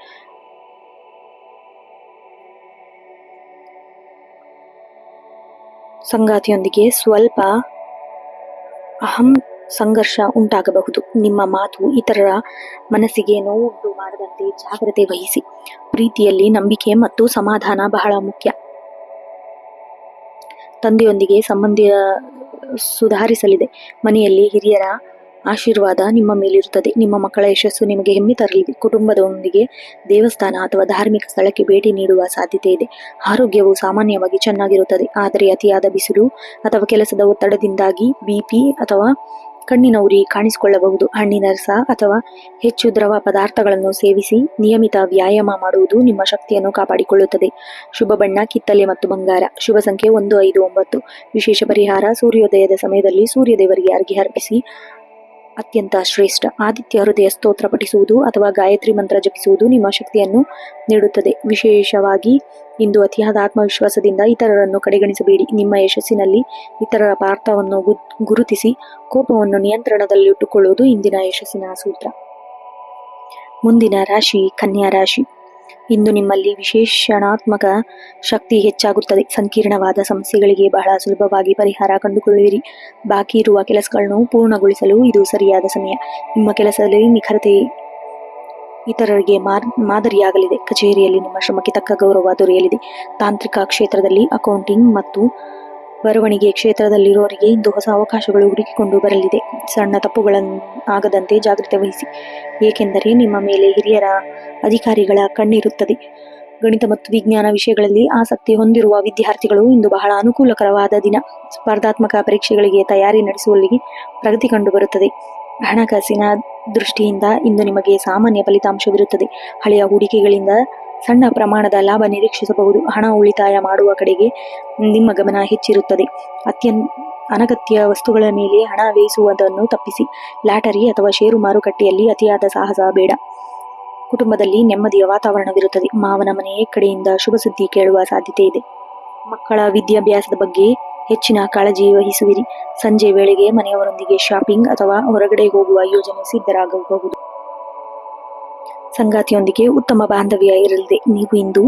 ಸಂಗಾತಿಯೊಂದಿಗೆ ಸ್ವಲ್ಪ ಅಹಂ ಸಂಘರ್ಷ ಉಂಟಾಗಬಹುದು. ನಿಮ್ಮ ಮಾತು ಇತರರ ಮನಸ್ಸಿಗೆ ನೋವುಂಟು ಮಾಡದಂತೆ ಜಾಗ್ರತೆ ವಹಿಸಿ. ಪ್ರೀತಿಯಲ್ಲಿ ನಂಬಿಕೆ ಮತ್ತು ಸಮಾಧಾನ ಬಹಳ ಮುಖ್ಯ. ತಂದೆಯೊಂದಿಗೆ ಸಂಬಂಧ ಸುಧಾರಿಸಲಿದೆ. ಮನೆಯಲ್ಲಿ ಹಿರಿಯರ ಆಶೀರ್ವಾದ ನಿಮ್ಮ ಮೇಲಿರುತ್ತದೆ. ನಿಮ್ಮ ಮಕ್ಕಳ ಯಶಸ್ಸು ನಿಮಗೆ ಹೆಮ್ಮೆ ತರಲಿದೆ. ಕುಟುಂಬದೊಂದಿಗೆ ದೇವಸ್ಥಾನ ಅಥವಾ ಧಾರ್ಮಿಕ ಸ್ಥಳಕ್ಕೆ ಭೇಟಿ ನೀಡುವ ಸಾಧ್ಯತೆ ಇದೆ. ಆರೋಗ್ಯವು ಸಾಮಾನ್ಯವಾಗಿ ಚೆನ್ನಾಗಿರುತ್ತದೆ, ಆದರೆ ಅತಿಯಾದ ಬಿಸಿಲು ಅಥವಾ ಕೆಲಸದ ಒತ್ತಡದಿಂದಾಗಿ ಬಿಪಿ ಅಥವಾ ಕಣ್ಣಿನ ಉರಿ ಕಾಣಿಸಿಕೊಳ್ಳಬಹುದು. ಹಣ್ಣಿನ ರಸ ಅಥವಾ ಹೆಚ್ಚು ದ್ರವ ಪದಾರ್ಥಗಳನ್ನು ಸೇವಿಸಿ ನಿಯಮಿತ ವ್ಯಾಯಾಮ ಮಾಡುವುದು ನಿಮ್ಮ ಶಕ್ತಿಯನ್ನು ಕಾಪಾಡಿಕೊಳ್ಳುತ್ತದೆ. ಶುಭ ಬಣ್ಣ ಕಿತ್ತಲೆ ಮತ್ತು ಬಂಗಾರ. ಶುಭ ಸಂಖ್ಯೆ 159. ವಿಶೇಷ ಪರಿಹಾರ: ಸೂರ್ಯೋದಯದ ಸಮಯದಲ್ಲಿ ಸೂರ್ಯದೇವರಿಗೆ ಅರ್ಘ್ಯ ಅರ್ಪಿಸಿ ಅತ್ಯಂತ ಶ್ರೇಷ್ಠ. ಆದಿತ್ಯ ಹೃದಯ ಸ್ತೋತ್ರ ಪಠಿಸುವುದು ಅಥವಾ ಗಾಯತ್ರಿ ಮಂತ್ರ ಜಪಿಸುವುದು ನಿಮ್ಮ ಶಕ್ತಿಯನ್ನು ನೀಡುತ್ತದೆ. ವಿಶೇಷವಾಗಿ ಇಂದು ಅತಿಯಾದ ಆತ್ಮವಿಶ್ವಾಸದಿಂದ ಇತರರನ್ನು ಕಡೆಗಣಿಸಬೇಡಿ. ನಿಮ್ಮ ಯಶಸ್ಸಿನಲ್ಲಿ ಇತರರ ಪಾತ್ರವನ್ನು ಗುರುತಿಸಿ ಕೋಪವನ್ನು ನಿಯಂತ್ರಣದಲ್ಲಿಟ್ಟುಕೊಳ್ಳುವುದು ಇಂದಿನ ಯಶಸ್ಸಿನ ಸೂತ್ರ. ಮುಂದಿನ ರಾಶಿ ಕನ್ಯಾ ರಾಶಿ. ಇಂದು ನಿಮ್ಮಲ್ಲಿ ವಿಶೇಷಣಾತ್ಮಕ ಶಕ್ತಿ ಹೆಚ್ಚಾಗುತ್ತದೆ. ಸಂಕೀರ್ಣವಾದ ಸಮಸ್ಯೆಗಳಿಗೆ ಬಹಳ ಸುಲಭವಾಗಿ ಪರಿಹಾರ ಕಂಡುಕೊಳ್ಳುವಿರಿ. ಬಾಕಿ ಇರುವ ಕೆಲಸಗಳನ್ನು ಪೂರ್ಣಗೊಳಿಸಲು ಇದು ಸರಿಯಾದ ಸಮಯ. ನಿಮ್ಮ ಕೆಲಸದಲ್ಲಿ ನಿಖರತೆ ಇತರರಿಗೆ ಮಾದರಿಯಾಗಲಿದೆ. ಕಚೇರಿಯಲ್ಲಿ ನಿಮ್ಮ ಶ್ರಮಕ್ಕೆ ತಕ್ಕ ಗೌರವ ದೊರೆಯಲಿದೆ. ತಾಂತ್ರಿಕ ಕ್ಷೇತ್ರದಲ್ಲಿ, ಅಕೌಂಟಿಂಗ್ ಮತ್ತು ಬರವಣಿಗೆ ಕ್ಷೇತ್ರದಲ್ಲಿರುವವರಿಗೆ ಇಂದು ಹೊಸ ಅವಕಾಶಗಳು ಹುಡುಕಿಕೊಂಡು ಬರಲಿದೆ. ಸಣ್ಣ ತಪ್ಪುಗಳನ್ನಾಗದಂತೆ ಜಾಗ್ರತೆ ವಹಿಸಿ, ಏಕೆಂದರೆ ನಿಮ್ಮ ಮೇಲೆ ಹಿರಿಯರ ಅಧಿಕಾರಿಗಳ ಕಣ್ಣಿರುತ್ತದೆ. ಗಣಿತ ಮತ್ತು ವಿಜ್ಞಾನ ವಿಷಯಗಳಲ್ಲಿ ಆಸಕ್ತಿ ಹೊಂದಿರುವ ವಿದ್ಯಾರ್ಥಿಗಳು ಇಂದು ಬಹಳ ಅನುಕೂಲಕರವಾದ ದಿನ. ಸ್ಪರ್ಧಾತ್ಮಕ ಪರೀಕ್ಷೆಗಳಿಗೆ ತಯಾರಿ ನಡೆಸುವಲ್ಲಿ ಪ್ರಗತಿ ಕಂಡುಬರುತ್ತದೆ. ಹಣಕಾಸಿನ ದೃಷ್ಟಿಯಿಂದ ಇಂದು ನಿಮಗೆ ಸಾಮಾನ್ಯ ಫಲಿತಾಂಶವಿರುತ್ತದೆ. ಹಳೆಯ ಹೂಡಿಕೆಗಳಿಂದ ಸಣ್ಣ ಪ್ರಮಾಣದ ಲಾಭ ನಿರೀಕ್ಷಿಸಬಹುದು. ಹಣ ಉಳಿತಾಯ ಮಾಡುವ ಕಡೆಗೆ ನಿಮ್ಮ ಗಮನ ಹೆಚ್ಚಿರುತ್ತದೆ. ಅನಗತ್ಯ ವಸ್ತುಗಳ ಮೇಲೆ ಹಣ ವ್ಯಯಿಸುವುದನ್ನು ತಪ್ಪಿಸಿ. ಲಾಟರಿ ಅಥವಾ ಷೇರು ಮಾರುಕಟ್ಟೆಯಲ್ಲಿ ಅತಿಯಾದ ಸಾಹಸ ಬೇಡ. ಕುಟುಂಬದಲ್ಲಿ ನೆಮ್ಮದಿಯ ವಾತಾವರಣವಿರುತ್ತದೆ. ಮಾವನ ಮನೆ ಕಡೆಯಿಂದ ಶುಭ ಸುದ್ದಿ ಕೇಳುವ ಸಾಧ್ಯತೆ ಇದೆ. ಮಕ್ಕಳ ವಿದ್ಯಾಭ್ಯಾಸದ ಬಗ್ಗೆ ಹೆಚ್ಚಿನ ಕಾಳಜಿ ವಹಿಸುವಿರಿ. ಸಂಜೆ ವೇಳೆಗೆ ಮನೆಯವರೊಂದಿಗೆ ಶಾಪಿಂಗ್ ಅಥವಾ ಹೊರಗಡೆ ಹೋಗುವ ಯೋಜನೆ ಸಿದ್ಧರಾಗಬಹುದು. ಸಂಗಾತಿಯೊಂದಿಗೆ ಉತ್ತಮ ಬಾಂಧವ್ಯ ಇರಲಿದೆ. ನೀವು ಇಂದು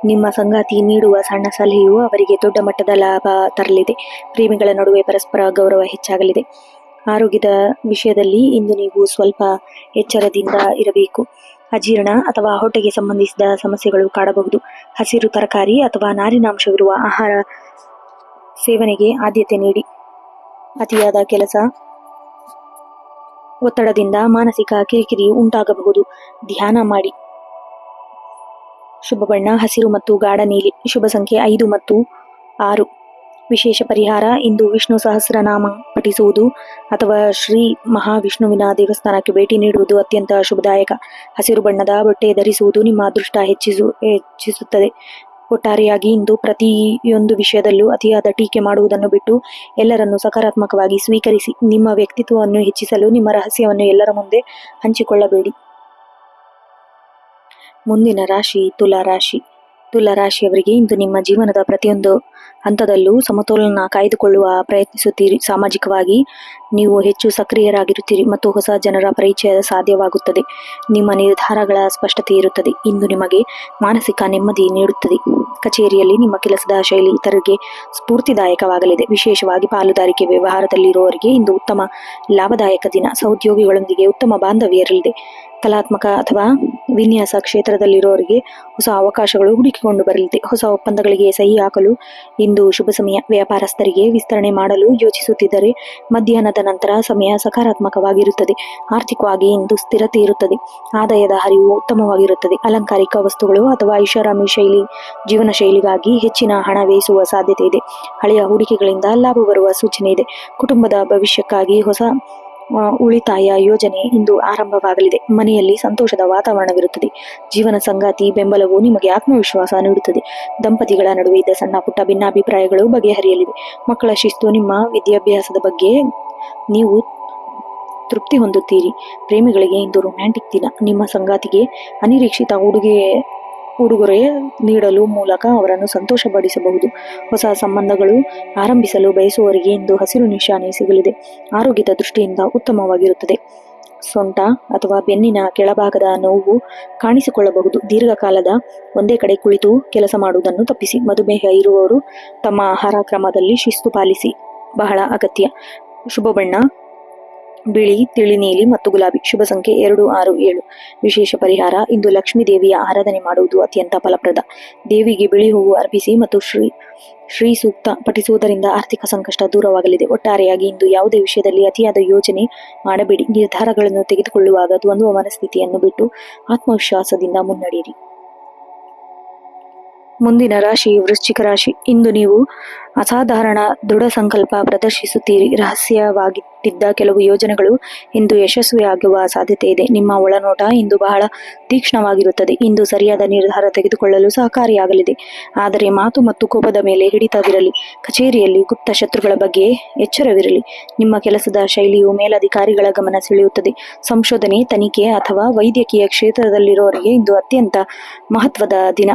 ನಿಮ್ಮ ಸಂಗಾತಿ ನೀಡುವ ಸಣ್ಣ ಸಲಹೆಯು ಅವರಿಗೆ ದೊಡ್ಡ ಮಟ್ಟದ ಲಾಭ ತರಲಿದೆ. ಪ್ರೇಮಿಗಳ ನಡುವೆ ಪರಸ್ಪರ ಗೌರವ ಹೆಚ್ಚಾಗಲಿದೆ. ಆರೋಗ್ಯದ ವಿಷಯದಲ್ಲಿ ಇಂದು ನೀವು ಸ್ವಲ್ಪ ಎಚ್ಚರದಿಂದ ಇರಬೇಕು. ಅಜೀರ್ಣ ಅಥವಾ ಹೊಟ್ಟೆಗೆ ಸಂಬಂಧಿಸಿದ ಸಮಸ್ಯೆಗಳು ಕಾಡಬಹುದು. ಹಸಿರು ತರಕಾರಿ ಅಥವಾ ನಾರಿನಾಂಶವಿರುವ ಆಹಾರ ಸೇವನೆಗೆ ಆದ್ಯತೆ ನೀಡಿ. ಅತಿಯಾದ ಕೆಲಸ ಒತ್ತಡದಿಂದ ಮಾನಸಿಕ ಕಿರಿಕಿರಿ ಉಂಟಾಗಬಹುದು. ಧ್ಯಾನ ಮಾಡಿ. ಶುಭ ಬಣ್ಣ ಹಸಿರು ಮತ್ತು ಗಾಢ ನೀಲಿ. ಶುಭ ಸಂಖ್ಯೆ 5 ಮತ್ತು 6. ವಿಶೇಷ ಪರಿಹಾರ: ಇಂದು ವಿಷ್ಣು ಸಹಸ್ರನಾಮ ಪಠಿಸುವುದು ಅಥವಾ ಶ್ರೀ ಮಹಾವಿಷ್ಣುವಿನ ದೇವಸ್ಥಾನಕ್ಕೆ ಭೇಟಿ ನೀಡುವುದು ಅತ್ಯಂತ ಶುಭದಾಯಕ. ಹಸಿರು ಬಣ್ಣದ ಬಟ್ಟೆ ಧರಿಸುವುದು ನಿಮ್ಮ ಅದೃಷ್ಟ ಹೆಚ್ಚಿಸುತ್ತದೆ. ಒಟ್ಟಾರೆಯಾಗಿ ಇಂದು ಪ್ರತಿಯೊಂದು ವಿಷಯದಲ್ಲೂ ಅತಿಯಾದ ಟೀಕೆ ಮಾಡುವುದನ್ನು ಬಿಟ್ಟು ಎಲ್ಲರನ್ನೂ ಸಕಾರಾತ್ಮಕವಾಗಿ ಸ್ವೀಕರಿಸಿ. ನಿಮ್ಮ ವ್ಯಕ್ತಿತ್ವವನ್ನು ಹೆಚ್ಚಿಸಲು ನಿಮ್ಮ ರಹಸ್ಯವನ್ನು ಎಲ್ಲರ ಮುಂದೆ ಹಂಚಿಕೊಳ್ಳಬೇಡಿ. ಮುಂದಿನ ರಾಶಿ ತುಲಾ ರಾಶಿ. ತುಲಾ ರಾಶಿಯವರಿಗೆ ಇಂದು ನಿಮ್ಮ ಜೀವನದ ಪ್ರತಿಯೊಂದು ಹಂತದಲ್ಲೂ ಸಮತೋಲನ ಕಾಯ್ದುಕೊಳ್ಳುವ ಪ್ರಯತ್ನಿಸುತ್ತೀರಿ. ಸಾಮಾಜಿಕವಾಗಿ ನೀವು ಹೆಚ್ಚು ಸಕ್ರಿಯರಾಗಿರುತ್ತೀರಿ ಮತ್ತು ಹೊಸ ಜನರ ಪರಿಚಯ ಸಾಧ್ಯವಾಗುತ್ತದೆ. ನಿಮ್ಮ ನಿರ್ಧಾರಗಳ ಸ್ಪಷ್ಟತೆ ಇರುತ್ತದೆ. ಇಂದು ನಿಮಗೆ ಮಾನಸಿಕ ನೆಮ್ಮದಿ ನೀಡುತ್ತದೆ. ಕಚೇರಿಯಲ್ಲಿ ನಿಮ್ಮ ಕೆಲಸದ ಶೈಲಿ ಇತರರಿಗೆ ಸ್ಫೂರ್ತಿದಾಯಕವಾಗಲಿದೆ. ವಿಶೇಷವಾಗಿ ಪಾಲುದಾರಿಕೆ ವ್ಯವಹಾರದಲ್ಲಿರುವವರಿಗೆ ಇಂದು ಉತ್ತಮ ಲಾಭದಾಯಕ ದಿನ. ಸಹೋದ್ಯೋಗಿಗಳೊಂದಿಗೆ ಉತ್ತಮ ಬಾಂಧವ್ಯ ಇರಲಿದೆ. ಕಲಾತ್ಮಕ ಅಥವಾ ವಿನ್ಯಾಸ ಕ್ಷೇತ್ರದಲ್ಲಿರೋರಿಗೆ ಹೊಸ ಅವಕಾಶಗಳು ಹುಡುಕಿಕೊಂಡು ಬರಲಿದೆ. ಹೊಸ ಒಪ್ಪಂದಗಳಿಗೆ ಸಹಿ ಹಾಕಲು ಇಂದು ಶುಭ ಸಮಯ. ವ್ಯಾಪಾರಸ್ಥರಿಗೆ ವಿಸ್ತರಣೆ ಮಾಡಲು ಯೋಚಿಸುತ್ತಿದ್ದರೆ ಮಧ್ಯಾಹ್ನದ ನಂತರ ಸಮಯ ಸಕಾರಾತ್ಮಕವಾಗಿರುತ್ತದೆ. ಆರ್ಥಿಕವಾಗಿ ಇಂದು ಸ್ಥಿರತೆ ಇರುತ್ತದೆ. ಆದಾಯದ ಹರಿವು ಉತ್ತಮವಾಗಿರುತ್ತದೆ. ಅಲಂಕಾರಿಕ ವಸ್ತುಗಳು ಅಥವಾ ಐಷಾರಾಮಿ ಜೀವನ ಶೈಲಿಗಾಗಿ ಹೆಚ್ಚಿನ ಹಣ ವ್ಯಯಿಸುವ ಸಾಧ್ಯತೆ ಇದೆ. ಹಳೆಯ ಹೂಡಿಕೆಗಳಿಂದ ಲಾಭ ಬರುವ ಸೂಚನೆ ಇದೆ. ಕುಟುಂಬದ ಭವಿಷ್ಯಕ್ಕಾಗಿ ಹೊಸ ಉಳಿತಾಯ ಯೋಜನೆ ಇಂದು ಆರಂಭವಾಗಲಿದೆ. ಮನೆಯಲ್ಲಿ ಸಂತೋಷದ ವಾತಾವರಣವಿರುತ್ತದೆ. ಜೀವನ ಸಂಗಾತಿ ಬೆಂಬಲವು ನಿಮಗೆ ಆತ್ಮವಿಶ್ವಾಸ ನೀಡುತ್ತದೆ. ದಂಪತಿಗಳ ನಡುವೆ ಇದ್ದ ಸಣ್ಣ ಪುಟ್ಟ ಭಿನ್ನಾಭಿಪ್ರಾಯಗಳು ಬಗೆಹರಿಯಲಿವೆ. ಮಕ್ಕಳ ಶಿಸ್ತು, ನಿಮ್ಮ ವಿದ್ಯಾಭ್ಯಾಸದ ಬಗ್ಗೆ ನೀವು ತೃಪ್ತಿ ಹೊಂದುತ್ತೀರಿ. ಪ್ರೇಮಿಗಳಿಗೆ ಇಂದು ರೊಮ್ಯಾಂಟಿಕ್ ದಿನ. ನಿಮ್ಮ ಸಂಗಾತಿಗೆ ಅನಿರೀಕ್ಷಿತ ಉಡುಗೊರೆ ನೀಡಲು ಮೂಲಕ ಅವರನ್ನು ಸಂತೋಷಪಡಿಸಬಹುದು. ಹೊಸ ಸಂಬಂಧಗಳು ಆರಂಭಿಸಲು ಬಯಸುವವರಿಗೆ ಇಂದು ಹಸಿರು ನಿಶಾನೆ ಸಿಗಲಿದೆ. ಆರೋಗ್ಯದ ದೃಷ್ಟಿಯಿಂದ ಉತ್ತಮವಾಗಿರುತ್ತದೆ. ಸೊಂಟ ಅಥವಾ ಬೆನ್ನಿನ ಕೆಳಭಾಗದ ನೋವು ಕಾಣಿಸಿಕೊಳ್ಳಬಹುದು. ದೀರ್ಘಕಾಲದ ಒಂದೇ ಕಡೆ ಕುಳಿತು ಕೆಲಸ ಮಾಡುವುದನ್ನು ತಪ್ಪಿಸಿ. ಮಧುಮೇಹ ಇರುವವರು ತಮ್ಮ ಆಹಾರ ಕ್ರಮದಲ್ಲಿ ಶಿಸ್ತು ಪಾಲಿಸಿ ಬಹಳ ಅಗತ್ಯ. ಶುಭ ಬಣ್ಣ ಬಿಳಿ, ತಿಳಿ ನೀಲಿ ಮತ್ತು ಗುಲಾಬಿ. ಶುಭ ಸಂಖ್ಯೆ 267. ವಿಶೇಷ ಪರಿಹಾರ ಇಂದು ಲಕ್ಷ್ಮೀ ದೇವಿಯ ಆರಾಧನೆ ಮಾಡುವುದು ಅತ್ಯಂತ ಫಲಪ್ರದ. ದೇವಿಗೆ ಬಿಳಿ ಹೂವು ಅರ್ಪಿಸಿ ಮತ್ತು ಶ್ರೀ ಸೂಕ್ತ ಪಠಿಸುವುದರಿಂದ ಆರ್ಥಿಕ ಸಂಕಷ್ಟ ದೂರವಾಗಲಿದೆ. ಒಟ್ಟಾರೆಯಾಗಿ ಇಂದು ಯಾವುದೇ ವಿಷಯದಲ್ಲಿ ಅತಿಯಾದ ಯೋಚನೆ ಮಾಡಬೇಡಿ. ನಿರ್ಧಾರಗಳನ್ನು ತೆಗೆದುಕೊಳ್ಳುವಾಗ ದ್ವಂದ್ವ ಮನಸ್ಥಿತಿಯನ್ನು ಬಿಟ್ಟು ಆತ್ಮವಿಶ್ವಾಸದಿಂದ ಮುನ್ನಡೆಯಿರಿ. ಮುಂದಿನ ರಾಶಿ ವೃಶ್ಚಿಕ ರಾಶಿ. ಇಂದು ನೀವು ಅಸಾಧಾರಣ ದೃಢ ಸಂಕಲ್ಪ ಪ್ರದರ್ಶಿಸುತ್ತೀರಿ. ರಹಸ್ಯವಾಗಿಟ್ಟಿದ್ದ ಕೆಲವು ಯೋಜನೆಗಳು ಇಂದು ಯಶಸ್ವಿಯಾಗುವ ಸಾಧ್ಯತೆ ಇದೆ. ನಿಮ್ಮ ಒಳನೋಟ ಇಂದು ಬಹಳ ತೀಕ್ಷ್ಣವಾಗಿರುತ್ತದೆ. ಇಂದು ಸರಿಯಾದ ನಿರ್ಧಾರ ತೆಗೆದುಕೊಳ್ಳಲು ಸಹಕಾರಿಯಾಗಲಿದೆ. ಆದರೆ ಮಾತು ಮತ್ತು ಕೋಪದ ಮೇಲೆ ಹಿಡಿತವಿರಲಿ. ಕಚೇರಿಯಲ್ಲಿ ಗುಪ್ತ ಶತ್ರುಗಳ ಬಗ್ಗೆ ಎಚ್ಚರವಿರಲಿ. ನಿಮ್ಮ ಕೆಲಸದ ಶೈಲಿಯು ಮೇಲಧಿಕಾರಿಗಳ ಗಮನ ಸೆಳೆಯುತ್ತದೆ. ಸಂಶೋಧನೆ, ತನಿಖೆ ಅಥವಾ ವೈದ್ಯಕೀಯ ಕ್ಷೇತ್ರದಲ್ಲಿರುವವರಿಗೆ ಇಂದು ಅತ್ಯಂತ ಮಹತ್ವದ ದಿನ.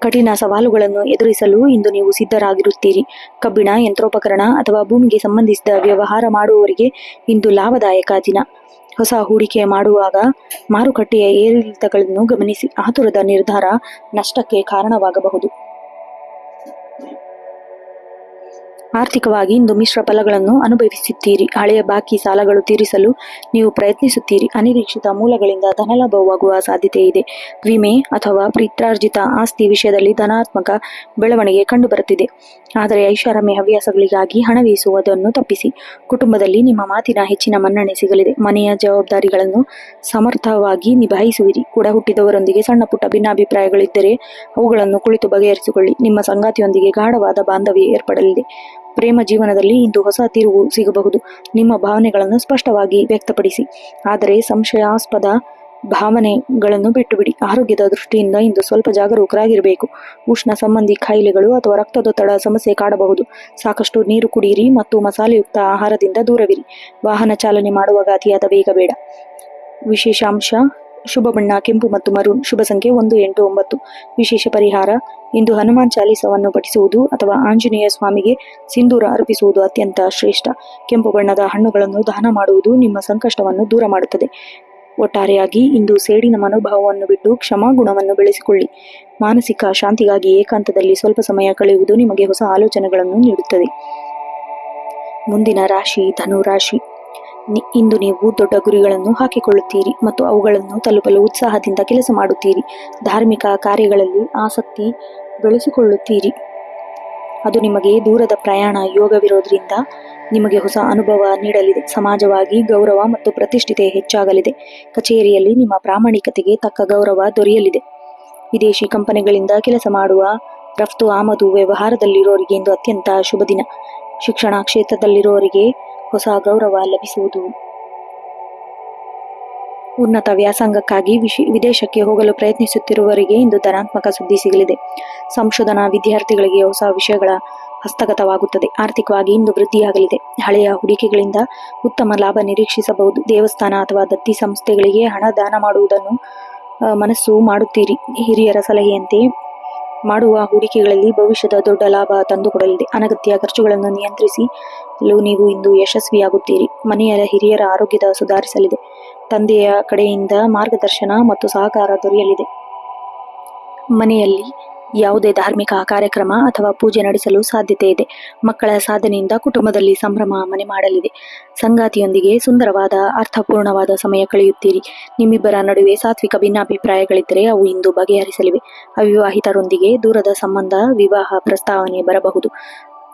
ಕಠಿಣ ಸವಾಲುಗಳನ್ನು ಎದುರಿಸಲು ಇಂದು ನೀವು ಸಿದ್ಧರಾಗಿರುತ್ತೀರಿ. ಕಬ್ಬಿಣ, ಯಂತ್ರೋಪಕರಣ ಅಥವಾ ಭೂಮಿಗೆ ಸಂಬಂಧಿಸಿದ ವ್ಯವಹಾರ ಮಾಡುವವರಿಗೆ ಇಂದು ಲಾಭದಾಯಕ ದಿನ. ಹೊಸ ಹೂಡಿಕೆ ಮಾಡುವಾಗ ಮಾರುಕಟ್ಟೆಯ ಏರಿಳಿತಗಳನ್ನು ಗಮನಿಸಿ. ಆತುರದ ನಿರ್ಧಾರ ನಷ್ಟಕ್ಕೆ ಕಾರಣವಾಗಬಹುದು. ಆರ್ಥಿಕವಾಗಿ ಇಂದು ಮಿಶ್ರ ಫಲಗಳನ್ನು ಅನುಭವಿಸುತ್ತೀರಿ. ಹಳೆಯ ಬಾಕಿ ಸಾಲಗಳು ತೀರಿಸಲು ನೀವು ಪ್ರಯತ್ನಿಸುತ್ತೀರಿ. ಅನಿರೀಕ್ಷಿತ ಮೂಲಗಳಿಂದ ಧನಲಾಭವಾಗುವ ಸಾಧ್ಯತೆ ಇದೆ. ವಿಮೆ ಅಥವಾ ಪಿತ್ರಾರ್ಜಿತ ಆಸ್ತಿ ವಿಷಯದಲ್ಲಿ ಧನಾತ್ಮಕ ಬೆಳವಣಿಗೆ ಕಂಡುಬರುತ್ತಿದೆ. ಆದರೆ ಐಷಾರಾಮಿ ಹವ್ಯಾಸಗಳಿಗಾಗಿ ಹಣ ವ್ಯಯಿಸುವುದನ್ನು ತಪ್ಪಿಸಿ. ಕುಟುಂಬದಲ್ಲಿ ನಿಮ್ಮ ಮಾತಿನ ಹೆಚ್ಚಿನ ಮನ್ನಣೆ ಸಿಗಲಿದೆ. ಮನೆಯ ಜವಾಬ್ದಾರಿಗಳನ್ನು ಸಮರ್ಥವಾಗಿ ನಿಭಾಯಿಸುವಿರಿ. ಒಡ ಹುಟ್ಟಿದವರೊಂದಿಗೆ ಸಣ್ಣ ಪುಟ್ಟ ಭಿನ್ನಾಭಿಪ್ರಾಯಗಳಿದ್ದರೆ ಅವುಗಳನ್ನು ಕುಳಿತು ಬಗೆಹರಿಸಿಕೊಳ್ಳಿ. ನಿಮ್ಮ ಸಂಗಾತಿಯೊಂದಿಗೆ ಗಾಢವಾದ ಬಾಂಧವ್ಯ ಏರ್ಪಡಲಿದೆ. ಪ್ರೇಮ ಜೀವನದಲ್ಲಿ ಇಂದು ಹೊಸ ತಿರುವು ಸಿಗಬಹುದು. ನಿಮ್ಮ ಭಾವನೆಗಳನ್ನು ಸ್ಪಷ್ಟವಾಗಿ ವ್ಯಕ್ತಪಡಿಸಿ, ಆದರೆ ಸಂಶಯಾಸ್ಪದ ಭಾವನೆಗಳನ್ನು ಬಿಟ್ಟುಬಿಡಿ. ಆರೋಗ್ಯದ ದೃಷ್ಟಿಯಿಂದ ಇಂದು ಸ್ವಲ್ಪ ಜಾಗರೂಕರಾಗಿರಬೇಕು. ಉಷ್ಣ ಸಂಬಂಧಿ ಕಾಯಿಲೆಗಳು ಅಥವಾ ರಕ್ತದೊತ್ತಡ ಸಮಸ್ಯೆ ಕಾಡಬಹುದು. ಸಾಕಷ್ಟು ನೀರು ಕುಡಿಯಿರಿ ಮತ್ತು ಮಸಾಲೆಯುಕ್ತ ಆಹಾರದಿಂದ ದೂರವಿರಿ. ವಾಹನ ಚಾಲನೆ ಮಾಡುವಾಗ ಅತಿಯಾದ ವೇಗ ಬೇಡ. ವಿಶೇಷಾಂಶ ಶುಭ ಬಣ್ಣ ಕೆಂಪು ಮತ್ತು ಮರೂನ್. ಶುಭ ಸಂಖ್ಯೆ 189. ವಿಶೇಷ ಪರಿಹಾರ ಇಂದು ಹನುಮಾನ್ ಚಾಲೀಸವನ್ನು ಪಠಿಸುವುದು ಅಥವಾ ಆಂಜನೇಯ ಸ್ವಾಮಿಗೆ ಸಿಂಧೂರ ಅರ್ಪಿಸುವುದು ಅತ್ಯಂತ ಶ್ರೇಷ್ಠ. ಕೆಂಪು ಬಣ್ಣದ ಹಣ್ಣುಗಳನ್ನು ದಾನ ಮಾಡುವುದು ನಿಮ್ಮ ಸಂಕಷ್ಟವನ್ನು ದೂರ ಮಾಡುತ್ತದೆ. ಒಟ್ಟಾರೆಯಾಗಿ ಇಂದು ಸೇಡಿನ ಮನೋಭಾವವನ್ನು ಬಿಟ್ಟು ಕ್ಷಮಾಗುಣವನ್ನು ಬೆಳೆಸಿಕೊಳ್ಳಿ. ಮಾನಸಿಕ ಶಾಂತಿಗಾಗಿ ಏಕಾಂತದಲ್ಲಿ ಸ್ವಲ್ಪ ಸಮಯ ಕಳೆಯುವುದು ನಿಮಗೆ ಹೊಸ ಆಲೋಚನೆಗಳನ್ನು ನೀಡುತ್ತದೆ. ಮುಂದಿನ ರಾಶಿ ಧನು ರಾಶಿ. ಇಂದು ನೀವು ದೊಡ್ಡ ಗುರಿಗಳನ್ನು ಹಾಕಿಕೊಳ್ಳುತ್ತೀರಿ ಮತ್ತು ಅವುಗಳನ್ನು ತಲುಪಲು ಉತ್ಸಾಹದಿಂದ ಕೆಲಸ ಮಾಡುತ್ತೀರಿ. ಧಾರ್ಮಿಕ ಕಾರ್ಯಗಳಲ್ಲಿ ಆಸಕ್ತಿ ಬೆಳೆಸಿಕೊಳ್ಳುತ್ತೀರಿ. ಅದು ನಿಮಗೆ ದೂರದ ಪ್ರಯಾಣ ಯೋಗವಿರೋದ್ರಿಂದ ನಿಮಗೆ ಹೊಸ ಅನುಭವ ನೀಡಲಿದೆ. ಸಮಾಜವಾಗಿ ಗೌರವ ಮತ್ತು ಪ್ರತಿಷ್ಠಿತೆ ಹೆಚ್ಚಾಗಲಿದೆ. ಕಚೇರಿಯಲ್ಲಿ ನಿಮ್ಮ ಪ್ರಾಮಾಣಿಕತೆಗೆ ತಕ್ಕ ಗೌರವ ದೊರೆಯಲಿದೆ. ವಿದೇಶಿ ಕಂಪನಿಗಳಿಂದ ಕೆಲಸ ಮಾಡುವ ರಫ್ತು ಆಮದು ವ್ಯವಹಾರದಲ್ಲಿರೋರಿಗೆ ಇಂದು ಅತ್ಯಂತ ಶುಭ ದಿನ. ಶಿಕ್ಷಣ ಕ್ಷೇತ್ರದಲ್ಲಿರೋರಿಗೆ ಹೊಸ ಗೌರವ ಲಭಿಸುವುದು. ಉನ್ನತ ವ್ಯಾಸಂಗಕ್ಕಾಗಿ ವಿದೇಶಕ್ಕೆ ಹೋಗಲು ಪ್ರಯತ್ನಿಸುತ್ತಿರುವವರಿಗೆ ಇಂದು ಧನಾತ್ಮಕ ಸುದ್ದಿ ಸಿಗಲಿದೆ. ಸಂಶೋಧನಾ ವಿದ್ಯಾರ್ಥಿಗಳಿಗೆ ಹೊಸ ವಿಷಯಗಳ ಹಸ್ತಗತವಾಗುತ್ತದೆ. ಆರ್ಥಿಕವಾಗಿ ಇಂದು ವೃದ್ಧಿಯಾಗಲಿದೆ. ಹಳೆಯ ಹೂಡಿಕೆಗಳಿಂದ ಉತ್ತಮ ಲಾಭ ನಿರೀಕ್ಷಿಸಬಹುದು. ದೇವಸ್ಥಾನ ಅಥವಾ ದತ್ತಿ ಸಂಸ್ಥೆಗಳಿಗೆ ಹಣ ದಾನ ಮಾಡುವುದನ್ನು ಮನಸ್ಸು ಮಾಡುತ್ತೀರಿ. ಹಿರಿಯರ ಸಲಹೆಯಂತೆ ಮಾಡುವ ಹೂಡಿಕೆಗಳಲ್ಲಿ ಭವಿಷ್ಯದ ದೊಡ್ಡ ಲಾಭ ತಂದುಕೊಡಲಿದೆ. ಅನಗತ್ಯ ಖರ್ಚುಗಳನ್ನು ನಿಯಂತ್ರಿಸಲು ನೀವು ಇಂದು ಯಶಸ್ವಿಯಾಗುತ್ತೀರಿ. ಮನೆಯ ಹಿರಿಯರ ಆರೋಗ್ಯದ ಸುಧಾರಿಸಲಿದೆ. ತಂದೆಯ ಕಡೆಯಿಂದ ಮಾರ್ಗದರ್ಶನ ಮತ್ತು ಸಹಕಾರ ದೊರೆಯಲಿದೆ. ಮನೆಯಲ್ಲಿ ಯಾವುದೇ ಧಾರ್ಮಿಕ ಕಾರ್ಯಕ್ರಮ ಅಥವಾ ಪೂಜೆ ನಡೆಸಲು ಸಾಧ್ಯತೆ ಇದೆ. ಮಕ್ಕಳ ಸಾಧನೆಯಿಂದ ಕುಟುಂಬದಲ್ಲಿ ಸಂಭ್ರಮ ಮನೆ ಮಾಡಲಿದೆ. ಸಂಗಾತಿಯೊಂದಿಗೆ ಸುಂದರವಾದ ಅರ್ಥಪೂರ್ಣವಾದ ಸಮಯ ಕಳೆಯುತ್ತೀರಿ. ನಿಮ್ಮಿಬ್ಬರ ನಡುವೆ ಸಾತ್ವಿಕ ಭಿನ್ನಾಭಿಪ್ರಾಯಗಳಿದ್ದರೆ ಅವು ಇಂದು ಬಗೆಹರಿಸಲಿವೆ. ಅವಿವಾಹಿತರೊಂದಿಗೆ ದೂರದ ಸಂಬಂಧ ವಿವಾಹ ಪ್ರಸ್ತಾವನೆ ಬರಬಹುದು.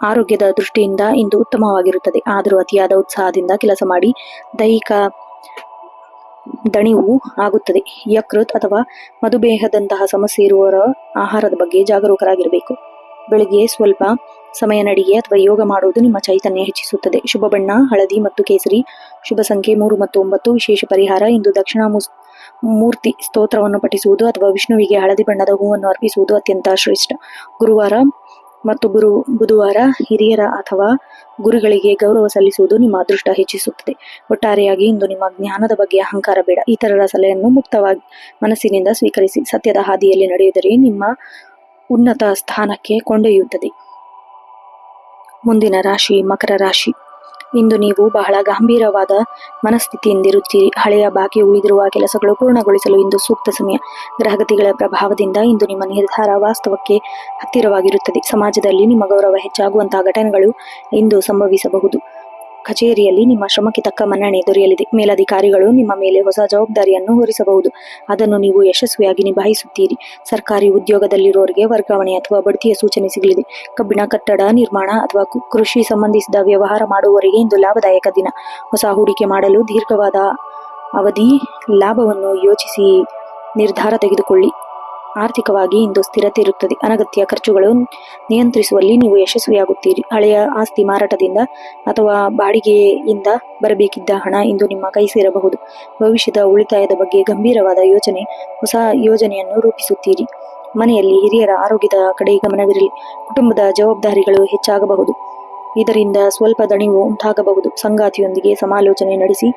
ಆರೋಗ್ಯದ ದೃಷ್ಟಿಯಿಂದ ಇಂದು ಉತ್ತಮವಾಗಿರುತ್ತದೆ. ಆದರೂ ಅತಿಯಾದ ಉತ್ಸಾಹದಿಂದ ಕೆಲಸ ಮಾಡಿ ದೈಹಿಕ ದಣಿವು ಆಗುತ್ತದೆ. ಯಕೃತ್ ಅಥವಾ ಮಧುಮೇಹದಂತಹ ಸಮಸ್ಯೆ ಇರುವವರ ಆಹಾರದ ಬಗ್ಗೆ ಜಾಗರೂಕರಾಗಿರಬೇಕು. ಬೆಳಿಗ್ಗೆ ಸ್ವಲ್ಪ ಸಮಯ ನಡಿಗೆ ಅಥವಾ ಯೋಗ ಮಾಡುವುದು ನಿಮ್ಮ ಚೈತನ್ಯ ಹೆಚ್ಚಿಸುತ್ತದೆ. ಶುಭ ಬಣ್ಣ ಹಳದಿ ಮತ್ತು ಕೇಸರಿ. ಶುಭ ಸಂಖ್ಯೆ 3 ಮತ್ತು 9. ವಿಶೇಷ ಪರಿಹಾರ ಇಂದು ಮೂರ್ತಿ ಸ್ತೋತ್ರವನ್ನು ಪಠಿಸುವುದು ಅಥವಾ ವಿಷ್ಣುವಿಗೆ ಹಳದಿ ಬಣ್ಣದ ಹೂವನ್ನು ಅರ್ಪಿಸುವುದು ಅತ್ಯಂತ ಶ್ರೇಷ್ಠ. ಗುರುವಾರ ಮತ್ತು ಬುಧವಾರ ಹಿರಿಯರ ಅಥವಾ ಗುರುಗಳಿಗೆ ಗೌರವ ಸಲ್ಲಿಸುವುದು ನಿಮ್ಮ ಅದೃಷ್ಟ ಹೆಚ್ಚಿಸುತ್ತದೆ. ಒಟ್ಟಾರೆಯಾಗಿ ಇಂದು ನಿಮ್ಮ ಜ್ಞಾನದ ಬಗ್ಗೆ ಅಹಂಕಾರ ಬೇಡ. ಇತರರ ಸಲಹೆಯನ್ನು ಮುಕ್ತವಾಗಿ ಮನಸ್ಸಿನಿಂದ ಸ್ವೀಕರಿಸಿ. ಸತ್ಯದ ಹಾದಿಯಲ್ಲಿ ನಡೆಯುವುದರೆ ನಿಮ್ಮ ಉನ್ನತ ಸ್ಥಾನಕ್ಕೆ ಕೊಂಡೊಯ್ಯುತ್ತದೆ. ಮುಂದಿನ ರಾಶಿ ಮಕರ ರಾಶಿ. ಇಂದು ನೀವು ಬಹಳ ಗಂಭೀರವಾದ ಮನಸ್ಥಿತಿಯಿಂದಿರುತ್ತೀರಿ. ಹಳೆಯ ಬಾಕಿ ಉಳಿದಿರುವ ಕೆಲಸಗಳು ಪೂರ್ಣಗೊಳಿಸಲು ಇಂದು ಸೂಕ್ತ ಸಮಯ. ಗ್ರಹಗತಿಗಳ ಪ್ರಭಾವದಿಂದ ಇಂದು ನಿಮ್ಮ ನಿರ್ಧಾರ ವಾಸ್ತವಕ್ಕೆ ಹತ್ತಿರವಾಗಿರುತ್ತದೆ. ಸಮಾಜದಲ್ಲಿ ನಿಮ್ಮ ಗೌರವ ಹೆಚ್ಚಾಗುವಂತಹ ಘಟನೆಗಳು ಇಂದು ಸಂಭವಿಸಬಹುದು. ಕಚೇರಿಯಲ್ಲಿ ನಿಮ್ಮ ಶ್ರಮಕ್ಕೆ ತಕ್ಕ ಮನ್ನಣೆ ದೊರೆಯಲಿದೆ. ಮೇಲಧಿಕಾರಿಗಳು ನಿಮ್ಮ ಮೇಲೆ ಹೊಸ ಜವಾಬ್ದಾರಿಯನ್ನು ಹೊರಿಸಬಹುದು. ಅದನ್ನು ನೀವು ಯಶಸ್ವಿಯಾಗಿ ನಿಭಾಯಿಸುತ್ತೀರಿ. ಸರ್ಕಾರಿ ಉದ್ಯೋಗದಲ್ಲಿರುವವರಿಗೆ ವರ್ಗಾವಣೆ ಅಥವಾ ಬಡ್ತಿಯ ಸೂಚನೆ ಸಿಗಲಿದೆ. ಕಬ್ಬಿಣ, ಕಟ್ಟಡ ನಿರ್ಮಾಣ ಅಥವಾ ಕೃಷಿ ಸಂಬಂಧಿಸಿದ ವ್ಯವಹಾರ ಮಾಡುವವರಿಗೆ ಇಂದು ಲಾಭದಾಯಕ ದಿನ. ಹೊಸ ಹೂಡಿಕೆ ಮಾಡಲು ದೀರ್ಘವಾದ ಅವಧಿ ಲಾಭವನ್ನು ಯೋಚಿಸಿ ನಿರ್ಧಾರ ತೆಗೆದುಕೊಳ್ಳಿ. ಆರ್ಥಿಕವಾಗಿ ಇಂದು ಸ್ಥಿರತೆ ಇರುತ್ತದೆ. ಅನಗತ್ಯ ಖರ್ಚುಗಳು ನಿಯಂತ್ರಿಸುವಲ್ಲಿ ನೀವು ಯಶಸ್ವಿಯಾಗುತ್ತೀರಿ. ಹಳೆಯ ಆಸ್ತಿ ಮಾರಾಟದಿಂದ ಅಥವಾ ಬಾಡಿಗೆಯಿಂದ ಬರಬೇಕಿದ್ದ ಹಣ ಇಂದು ನಿಮ್ಮ ಕೈ ಸೇರಬಹುದು. ಭವಿಷ್ಯದ ಉಳಿತಾಯದ ಬಗ್ಗೆ ಗಂಭೀರವಾದ ಹೊಸ ಯೋಜನೆಯನ್ನು ರೂಪಿಸುತ್ತೀರಿ. ಮನೆಯಲ್ಲಿ ಹಿರಿಯರ ಆರೋಗ್ಯದ ಕಡೆ ಗಮನವಿರಲಿ. ಕುಟುಂಬದ ಜವಾಬ್ದಾರಿಗಳು ಹೆಚ್ಚಾಗಬಹುದು. ಇದರಿಂದ ಸ್ವಲ್ಪ ದಣಿವು ಉಂಟಾಗಬಹುದು. ಸಂಗಾತಿಯೊಂದಿಗೆ ಸಮಾಲೋಚನೆ ನಡೆಸಿ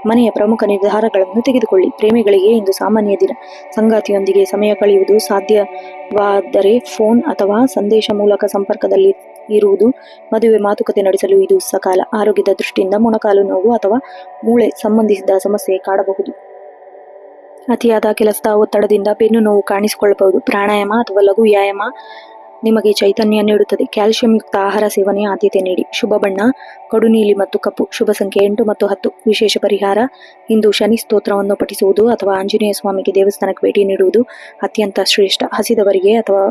ಮನೆಯ ಪ್ರಮುಖ ನಿರ್ಧಾರಗಳನ್ನು ತೆಗೆದುಕೊಳ್ಳಿ. ಪ್ರೇಮಿಗಳಿಗೆ ಇಂದು ಸಾಮಾನ್ಯ ದಿನ. ಸಂಗಾತಿಯೊಂದಿಗೆ ಸಮಯ ಕಳೆಯುವುದು ಸಾಧ್ಯವಾದರೆ ಫೋನ್ ಅಥವಾ ಸಂದೇಶ ಮೂಲಕ ಸಂಪರ್ಕದಲ್ಲಿ ಇರುವುದು. ಮದುವೆ ಮಾತುಕತೆ ನಡೆಸಲು ಇದು ಸಕಾಲ. ಆರೋಗ್ಯದ ದೃಷ್ಟಿಯಿಂದ ಮೊಣಕಾಲು ನೋವು ಅಥವಾ ಮೂಳೆ ಸಂಬಂಧಿಸಿದ ಸಮಸ್ಯೆ ಕಾಡಬಹುದು. ಅತಿಯಾದ ಕೆಲಸದ ಒತ್ತಡದಿಂದ ಬೆನ್ನು ನೋವು ಕಾಣಿಸಿಕೊಳ್ಳಬಹುದು. ಪ್ರಾಣಾಯಾಮ ಅಥವಾ ಲಘು ವ್ಯಾಯಾಮ ನಿಮಗೆ ಚೈತನ್ಯ ನೀಡುತ್ತದೆ. ಕ್ಯಾಲ್ಸಿಯಂ ಯುಕ್ತ ಆಹಾರ ಸೇವನೆ ಆದ್ಯತೆ ನೀಡಿ. ಶುಭ ಬಣ್ಣ ಕಡು ನೀಲಿ ಮತ್ತು ಕಪ್ಪು. ಶುಭ ಸಂಖ್ಯೆ 8 ಮತ್ತು 10. ವಿಶೇಷ ಪರಿಹಾರ ಇಂದು ಶನಿ ಸ್ತೋತ್ರವನ್ನು ಪಠಿಸುವುದು ಅಥವಾ ಆಂಜನೇಯ ಸ್ವಾಮಿಗೆ ದೇವಸ್ಥಾನಕ್ಕೆ ಭೇಟಿ ನೀಡುವುದು ಅತ್ಯಂತ ಶ್ರೇಷ್ಠ. ಹಸಿದವರಿಗೆ ಅಥವಾ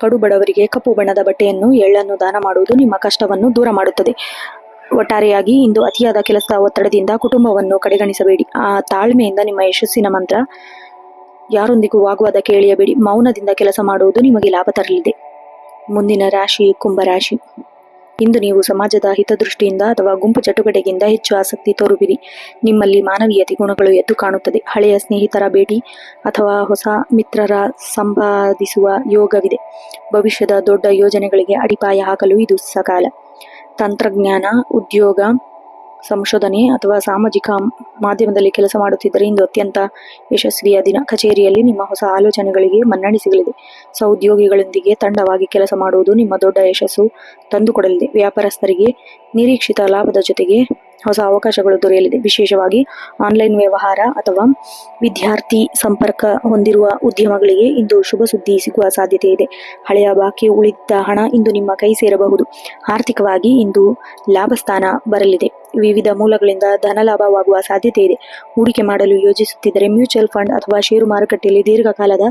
ಕಡು ಬಡವರಿಗೆ ಕಪ್ಪು ಬಣ್ಣದ ಬಟ್ಟೆಯನ್ನು ಎಳ್ಳನ್ನು ದಾನ ಮಾಡುವುದು ನಿಮ್ಮ ಕಷ್ಟವನ್ನು ದೂರ ಮಾಡುತ್ತದೆ. ಒಟ್ಟಾರೆಯಾಗಿ ಇಂದು ಅತಿಯಾದ ಕೆಲಸದ ಒತ್ತಡದಿಂದ ಕುಟುಂಬವನ್ನು ಕಡೆಗಣಿಸಬೇಡಿ. ಆ ತಾಳ್ಮೆಯಿಂದ ನಿಮ್ಮ ಯಶಸ್ಸಿನ ಮಂತ್ರ. ಯಾರೊಂದಿಗೂ ವಾಗ್ವಾದಕ್ಕೆ ಎಳೆಯಬೇಡಿ. ಮೌನದಿಂದ ಕೆಲಸ ಮಾಡುವುದು ನಿಮಗೆ ಲಾಭ ತರಲಿದೆ. ಮುಂದಿನ ರಾಶಿ ಕುಂಭರಾಶಿ. ಇಂದು ನೀವು ಸಮಾಜದ ಹಿತದೃಷ್ಟಿಯಿಂದ ಅಥವಾ ಗುಂಪು ಚಟುವಟಿಕೆಯಿಂದ ಹೆಚ್ಚು ಆಸಕ್ತಿ ತೋರುವಿರಿ. ನಿಮ್ಮಲ್ಲಿ ಮಾನವೀಯತೆ ಗುಣಗಳು ಎದ್ದು ಕಾಣುತ್ತದೆ. ಹಳೆಯ ಸ್ನೇಹಿತರ ಭೇಟಿ ಅಥವಾ ಹೊಸ ಮಿತ್ರರ ಸಂಪಾದಿಸುವ ಯೋಗವಿದೆ. ಭವಿಷ್ಯದ ದೊಡ್ಡ ಯೋಜನೆಗಳಿಗೆ ಅಡಿಪಾಯ ಹಾಕಲು ಇದು ಸಕಾಲ. ತಂತ್ರಜ್ಞಾನ, ಉದ್ಯೋಗ, ಸಂಶೋಧನೆ ಅಥವಾ ಸಾಮಾಜಿಕ ಮಾಧ್ಯಮದಲ್ಲಿ ಕೆಲಸ ಮಾಡುತ್ತಿದ್ದರೆ ಇಂದು ಅತ್ಯಂತ ಯಶಸ್ವಿಯ ದಿನ. ಕಚೇರಿಯಲ್ಲಿ ನಿಮ್ಮ ಹೊಸ ಆಲೋಚನೆಗಳಿಗೆ ಮನ್ನಣೆ ಸಿಗಲಿದೆ. ಸಹೋದ್ಯೋಗಿಗಳೊಂದಿಗೆ ತಂಡವಾಗಿ ಕೆಲಸ ಮಾಡುವುದು ನಿಮ್ಮ ದೊಡ್ಡ ಯಶಸ್ಸು ತಂದುಕೊಡಲಿದೆ. ವ್ಯಾಪಾರಸ್ಥರಿಗೆ ನಿರೀಕ್ಷಿತ ಲಾಭದ ಜೊತೆಗೆ ಹೊಸ ಅವಕಾಶಗಳು ದೊರೆಯಲಿದೆ. ವಿಶೇಷವಾಗಿ ಆನ್ಲೈನ್ ವ್ಯವಹಾರ ಅಥವಾ ವಿದ್ಯಾರ್ಥಿ ಸಂಪರ್ಕ ಹೊಂದಿರುವ ಉದ್ಯಮಗಳಿಗೆ ಇಂದು ಶುಭ ಸುದ್ದಿ ಸಿಗುವ ಸಾಧ್ಯತೆ ಇದೆ. ಹಳೆಯ ಬಾಕಿ ಉಳಿದ ಹಣ ಇಂದು ನಿಮ್ಮ ಕೈ ಸೇರಬಹುದು. ಆರ್ಥಿಕವಾಗಿ ಇಂದು ಲಾಭಸ್ಥಾನ ಬರಲಿದೆ. ವಿವಿಧ ಮೂಲಗಳಿಂದ ಧನ ಲಾಭವಾಗುವ ಸಾಧ್ಯತೆ ಇದೆ. ಹೂಡಿಕೆ ಮಾಡಲು ಯೋಜಿಸುತ್ತಿದ್ದರೆ ಮ್ಯೂಚುವಲ್ ಫಂಡ್ ಅಥವಾ ಷೇರು ಮಾರುಕಟ್ಟೆಯಲ್ಲಿ ದೀರ್ಘಕಾಲದ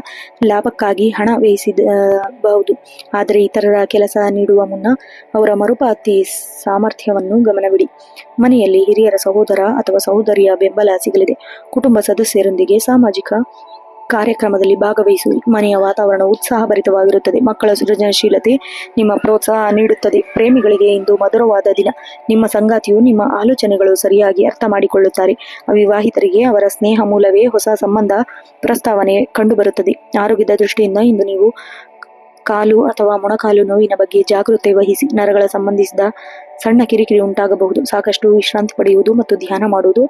ಲಾಭಕ್ಕಾಗಿ ಹಣ ವ್ಯಯಿಸಬಹುದು. ಆದರೆ ಇತರರ ಕೆಲಸ ನೀಡುವ ಮುನ್ನ ಅವರ ಮರುಪಾವತಿ ಸಾಮರ್ಥ್ಯವನ್ನು ಗಮನವಿಡಿ. ಮನೆಯಲ್ಲಿ ಹಿರಿಯರ ಸಹೋದರ ಅಥವಾ ಸಹೋದರಿಯ ಬೆಂಬಲ ಸಿಗಲಿದೆ. ಕುಟುಂಬ ಸದಸ್ಯರೊಂದಿಗೆ ಸಾಮಾಜಿಕ ಕಾರ್ಯಕ್ರಮದಲ್ಲಿ ಭಾಗವಹಿಸುವಿರಿ. ಮನೆಯ ವಾತಾವರಣ ಉತ್ಸಾಹಭರಿತವಾಗಿರುತ್ತದೆ. ಮಕ್ಕಳ ಸೃಜನಶೀಲತೆ ನಿಮ್ಮ ಪ್ರೋತ್ಸಾಹ ನೀಡುತ್ತದೆ. ಪ್ರೇಮಿಗಳಿಗೆ ಇಂದು ಮಧುರವಾದ ದಿನ. ನಿಮ್ಮ ಸಂಗಾತಿಯು ನಿಮ್ಮ ಆಲೋಚನೆಗಳು ಸರಿಯಾಗಿ ಅರ್ಥ ಮಾಡಿಕೊಳ್ಳುತ್ತಾರೆ. ಅವಿವಾಹಿತರಿಗೆ ಅವರ ಸ್ನೇಹ ಮೂಲವೇ ಹೊಸ ಸಂಬಂಧ ಪ್ರಸ್ತಾವನೆ ಕಂಡುಬರುತ್ತದೆ. ಆರೋಗ್ಯದ ದೃಷ್ಟಿಯಿಂದ ಇಂದು ನೀವು ಕಾಲು ಅಥವಾ ಮೊಣಕಾಲು ನೋವಿನ ಬಗ್ಗೆ ಜಾಗೃತೆ ವಹಿಸಿ. ನರಗಳ ಸಂಬಂಧಿಸಿದ ಸಣ್ಣ ಕಿರಿಕಿರಿ ಉಂಟಾಗಬಹುದು. ಸಾಕಷ್ಟು ವಿಶ್ರಾಂತಿ ಪಡೆಯುವುದು ಮತ್ತು ಧ್ಯಾನ ಮಾಡುವುದು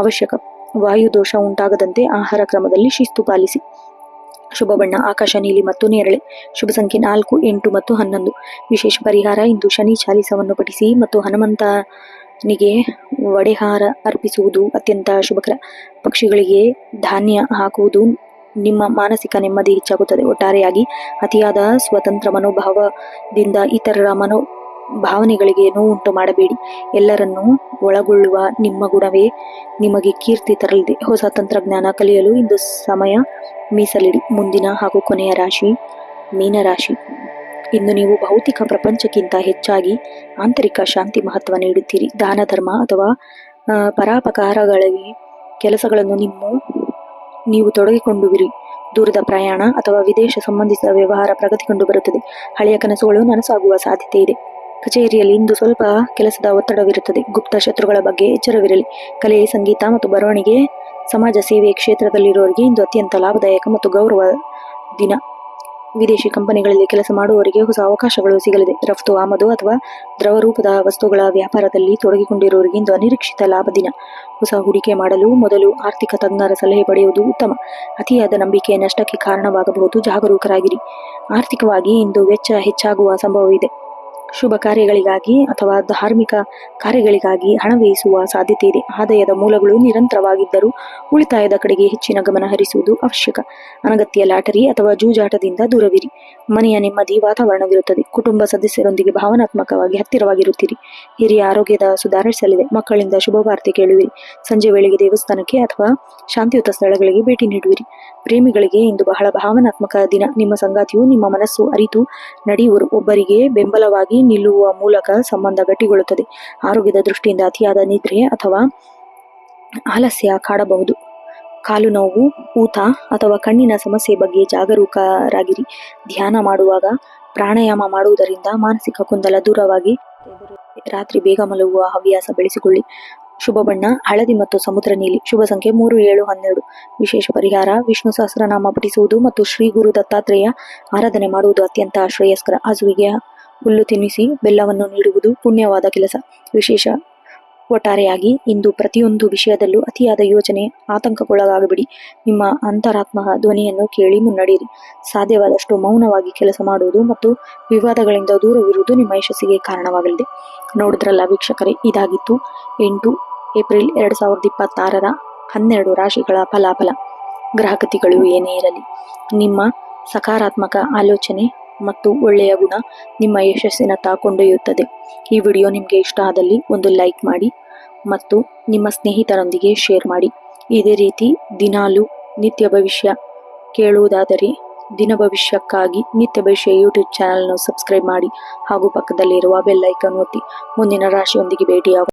ಅವಶ್ಯಕ. ವಾಯುದೋಷ ಉಂಟಾಗದಂತೆ ಆಹಾರ ಕ್ರಮದಲ್ಲಿ ಶಿಸ್ತು ಪಾಲಿಸಿ. ಶುಭ ಬಣ್ಣ ಆಕಾಶ ನೀಲಿ ಮತ್ತು ನೇರಳೆ. ಶುಭ ಸಂಖ್ಯೆ 4, 8 ಮತ್ತು 11. ವಿಶೇಷ ಪರಿಹಾರ ಇಂದು ಶನಿ ಚಾಲಿಸವನ್ನು ಪಠಿಸಿ ಮತ್ತು ಹನುಮಂತನಿಗೆ ವಡೆಹಾರ ಅರ್ಪಿಸುವುದು ಅತ್ಯಂತ ಶುಭಕರ. ಪಕ್ಷಿಗಳಿಗೆ ಧಾನ್ಯ ಹಾಕುವುದು ನಿಮ್ಮ ಮಾನಸಿಕ ನೆಮ್ಮದಿ ಹೆಚ್ಚಾಗುತ್ತದೆ. ಒಟ್ಟಾರೆಯಾಗಿ ಅತಿಯಾದ ಸ್ವತಂತ್ರ ಮನೋಭಾವದಿಂದ ಇತರರ ಭಾವನೆಗಳಿಗೆ ನೋವುಂಟು ಮಾಡಬೇಡಿ. ಎಲ್ಲರನ್ನೂ ಒಳಗೊಳ್ಳುವ ನಿಮ್ಮ ಗುಣವೇ ನಿಮಗೆ ಕೀರ್ತಿ ತರಲಿದೆ. ಹೊಸ ತಂತ್ರಜ್ಞಾನ ಕಲಿಯಲು ಇಂದು ಸಮಯ ಮೀಸಲಿಡಿ. ಮುಂದಿನ ಹಾಗೂ ಕೊನೆಯ ರಾಶಿ ಮೀನರಾಶಿ. ಇಂದು ನೀವು ಭೌತಿಕ ಪ್ರಪಂಚಕ್ಕಿಂತ ಹೆಚ್ಚಾಗಿ ಆಂತರಿಕ ಶಾಂತಿ ಮಹತ್ವ ನೀಡುತ್ತೀರಿ. ದಾನ ಧರ್ಮ ಅಥವಾ ಪರೋಪಕಾರಗಳಲ್ಲಿ ಕೆಲಸಗಳನ್ನು ನೀವು ತೊಡಗಿಕೊಂಡುವಿರಿ. ದೂರದ ಪ್ರಯಾಣ ಅಥವಾ ವಿದೇಶ ಸಂಬಂಧಿಸಿದ ವ್ಯವಹಾರ ಪ್ರಗತಿ ಕಂಡು ಬರುತ್ತದೆ. ಹಳೆಯ ಕನಸುಗಳು ನನಸಾಗುವ ಸಾಧ್ಯತೆ ಇದೆ. ಕಚೇರಿಯಲ್ಲಿ ಇಂದು ಸ್ವಲ್ಪ ಕೆಲಸದ ಒತ್ತಡವಿರುತ್ತದೆ. ಗುಪ್ತ ಶತ್ರುಗಳ ಬಗ್ಗೆ ಎಚ್ಚರವಿರಲಿ. ಕಲೆ, ಸಂಗೀತ ಮತ್ತು ಬರವಣಿಗೆ, ಸಮಾಜ ಸೇವೆ ಕ್ಷೇತ್ರದಲ್ಲಿರುವವರಿಗೆ ಇಂದು ಅತ್ಯಂತ ಲಾಭದಾಯಕ ಮತ್ತು ಗೌರವ ದಿನ. ವಿದೇಶಿ ಕಂಪನಿಗಳಲ್ಲಿ ಕೆಲಸ ಮಾಡುವವರಿಗೆ ಹೊಸ ಅವಕಾಶಗಳು ಸಿಗಲಿದೆ. ರಫ್ತು ಆಮದು ಅಥವಾ ದ್ರವರೂಪದ ವಸ್ತುಗಳ ವ್ಯಾಪಾರದಲ್ಲಿ ತೊಡಗಿಕೊಂಡಿರುವವರಿಗೆ ಇಂದು ಅನಿರೀಕ್ಷಿತ ಲಾಭ ದಿನ. ಹೊಸ ಹೂಡಿಕೆ ಮಾಡಲು ಮೊದಲು ಆರ್ಥಿಕ ತಜ್ಞರ ಸಲಹೆ ಪಡೆಯುವುದು ಉತ್ತಮ. ಅತಿಯಾದ ನಂಬಿಕೆ ನಷ್ಟಕ್ಕೆ ಕಾರಣವಾಗಬಹುದು. ಜಾಗರೂಕರಾಗಿರಿ. ಆರ್ಥಿಕವಾಗಿ ಇಂದು ವೆಚ್ಚ ಹೆಚ್ಚಾಗುವ ಸಂಭವವಿದೆ. ಶುಭ ಕಾರ್ಯಗಳಿಗಾಗಿ ಅಥವಾ ಧಾರ್ಮಿಕ ಕಾರ್ಯಗಳಿಗಾಗಿ ಹಣ ವ್ಯಯಿಸುವ ಸಾಧ್ಯತೆ ಇದೆ. ಆದಾಯದ ಮೂಲಗಳು ನಿರಂತರವಾಗಿದ್ದರೂ ಉಳಿತಾಯದ ಕಡೆಗೆ ಹೆಚ್ಚಿನ ಗಮನ ಹರಿಸುವುದು ಅವಶ್ಯಕ. ಅನಗತ್ಯ ಲಾಟರಿ ಅಥವಾ ಜೂಜಾಟದಿಂದ ದೂರವಿರಿ. ಮನೆಯ ನೆಮ್ಮದಿ ವಾತಾವರಣವಿರುತ್ತದೆ. ಕುಟುಂಬ ಸದಸ್ಯರೊಂದಿಗೆ ಭಾವನಾತ್ಮಕವಾಗಿ ಹತ್ತಿರವಾಗಿರುತ್ತೀರಿ. ಹಿರಿಯ ಆರೋಗ್ಯದ ಸುಧಾರಿಸಲಿದೆ. ಮಕ್ಕಳಿಂದ ಶುಭ ವಾರ್ತೆ ಕೇಳುವಿರಿ. ಸಂಜೆ ವೇಳೆಗೆ ದೇವಸ್ಥಾನಕ್ಕೆ ಅಥವಾ ಶಾಂತಿಯುತ ಸ್ಥಳಗಳಿಗೆ ಭೇಟಿ ನೀಡುವಿರಿ. ಪ್ರೇಮಿಗಳಿಗೆ ಇಂದು ಬಹಳ ಭಾವನಾತ್ಮಕ ದಿನ. ನಿಮ್ಮ ಸಂಗಾತಿಯು ನಿಮ್ಮ ಮನಸ್ಸು ಅರಿತು ನಡೆಯುವರು. ಒಬ್ಬರಿಗೆ ಬೆಂಬಲವಾಗಿ ನಿಲ್ಲುವ ಮೂಲಕ ಸಂಬಂಧ ಗಟ್ಟಿಗೊಳ್ಳುತ್ತದೆ. ಆರೋಗ್ಯದ ದೃಷ್ಟಿಯಿಂದ ಅತಿಯಾದ ನಿದ್ರೆ ಅಥವಾ ಆಲಸ್ಯ ಕಾಡಬಹುದು. ಕಾಲು ನೋವು, ಊತ ಅಥವಾ ಕಣ್ಣಿನ ಸಮಸ್ಯೆ ಬಗ್ಗೆ ಜಾಗರೂಕರಾಗಿರಿ. ಧ್ಯಾನ ಮಾಡುವಾಗ ಪ್ರಾಣಾಯಾಮ ಮಾಡುವುದರಿಂದ ಮಾನಸಿಕ ಗೊಂದಲ ದೂರವಾಗಿ ರಾತ್ರಿ ಬೇಗ ಮಲಗುವ ಹವ್ಯಾಸ ಬೆಳೆಸಿಕೊಳ್ಳಿ. ಶುಭ ಬಣ್ಣ ಹಳದಿ ಮತ್ತು ಸಮುದ್ರ ನೀಲಿ. ಶುಭ ಸಂಖ್ಯೆ 3, 7, 12. ವಿಶೇಷ ಪರಿಹಾರ ವಿಷ್ಣು ಸಹಸ್ರನಾಮ ಪಠಿಸುವುದು ಮತ್ತು ಶ್ರೀ ಗುರು ದತ್ತಾತ್ರೇಯ ಆರಾಧನೆ ಮಾಡುವುದು ಅತ್ಯಂತ ಶ್ರೇಯಸ್ಕರ. ಹಸುವಿಗೆ ಹುಲ್ಲು ತಿನ್ನಿಸಿ ಬೆಲ್ಲವನ್ನು ನೀಡುವುದು ಪುಣ್ಯವಾದ ಕೆಲಸ. ವಿಶೇಷ. ಒಟ್ಟಾರೆಯಾಗಿ ಇಂದು ಪ್ರತಿಯೊಂದು ವಿಷಯದಲ್ಲೂ ಅತಿಯಾದ ಯೋಚನೆ, ಆತಂಕಕ್ಕೊಳಗಾಗಬೇಡಿ. ನಿಮ್ಮ ಅಂತರಾತ್ಮ ಧ್ವನಿಯನ್ನು ಕೇಳಿ ಮುನ್ನಡೆಯಿರಿ. ಸಾಧ್ಯವಾದಷ್ಟು ಮೌನವಾಗಿ ಕೆಲಸ ಮಾಡುವುದು ಮತ್ತು ವಿವಾದಗಳಿಂದ ದೂರವಿರುವುದು ನಿಮ್ಮ ಯಶಸ್ಸಿಗೆ ಕಾರಣವಾಗಲಿದೆ. ನೋಡಿದ್ರಲ್ಲ ವೀಕ್ಷಕರೇ, ಇದಾಗಿತ್ತು 8 ಏಪ್ರಿಲ್ 2026ರ 12 ರಾಶಿಗಳ ಫಲಾಫಲ. ಗ್ರಹಗತಿಗಳು ಏನೇ ಇರಲಿ, ನಿಮ್ಮ ಸಕಾರಾತ್ಮಕ ಆಲೋಚನೆ ಮತ್ತು ಒಳ್ಳೆಯ ಗುಣ ನಿಮ್ಮ ಯಶಸ್ಸಿನತ್ತ ಕೊಂಡೊಯ್ಯುತ್ತದೆ. ಈ ವಿಡಿಯೋ ನಿಮಗೆ ಇಷ್ಟ ಆದಲ್ಲಿ ಒಂದು ಲೈಕ್ ಮಾಡಿ ಮತ್ತು ನಿಮ್ಮ ಸ್ನೇಹಿತರೊಂದಿಗೆ ಶೇರ್ ಮಾಡಿ. ಇದೇ ರೀತಿ ದಿನಾಲು ನಿತ್ಯ ಭವಿಷ್ಯ ಕೇಳುವುದಾದರೆ ದಿನ ಭವಿಷ್ಯಕ್ಕಾಗಿ ನಿತ್ಯ ಭವಿಷ್ಯ ಯೂಟ್ಯೂಬ್ ಚಾನಲ್ನ ಸಬ್ಸ್ಕ್ರೈಬ್ ಮಾಡಿ ಹಾಗೂ ಪಕ್ಕದಲ್ಲಿರುವ ಬೆಲ್ ಐಕಾನ್ ಒತ್ತಿ. ಮುಂದಿನ ರಾಶಿಯೊಂದಿಗೆ ಭೇಟಿಯಾಗೋಣ.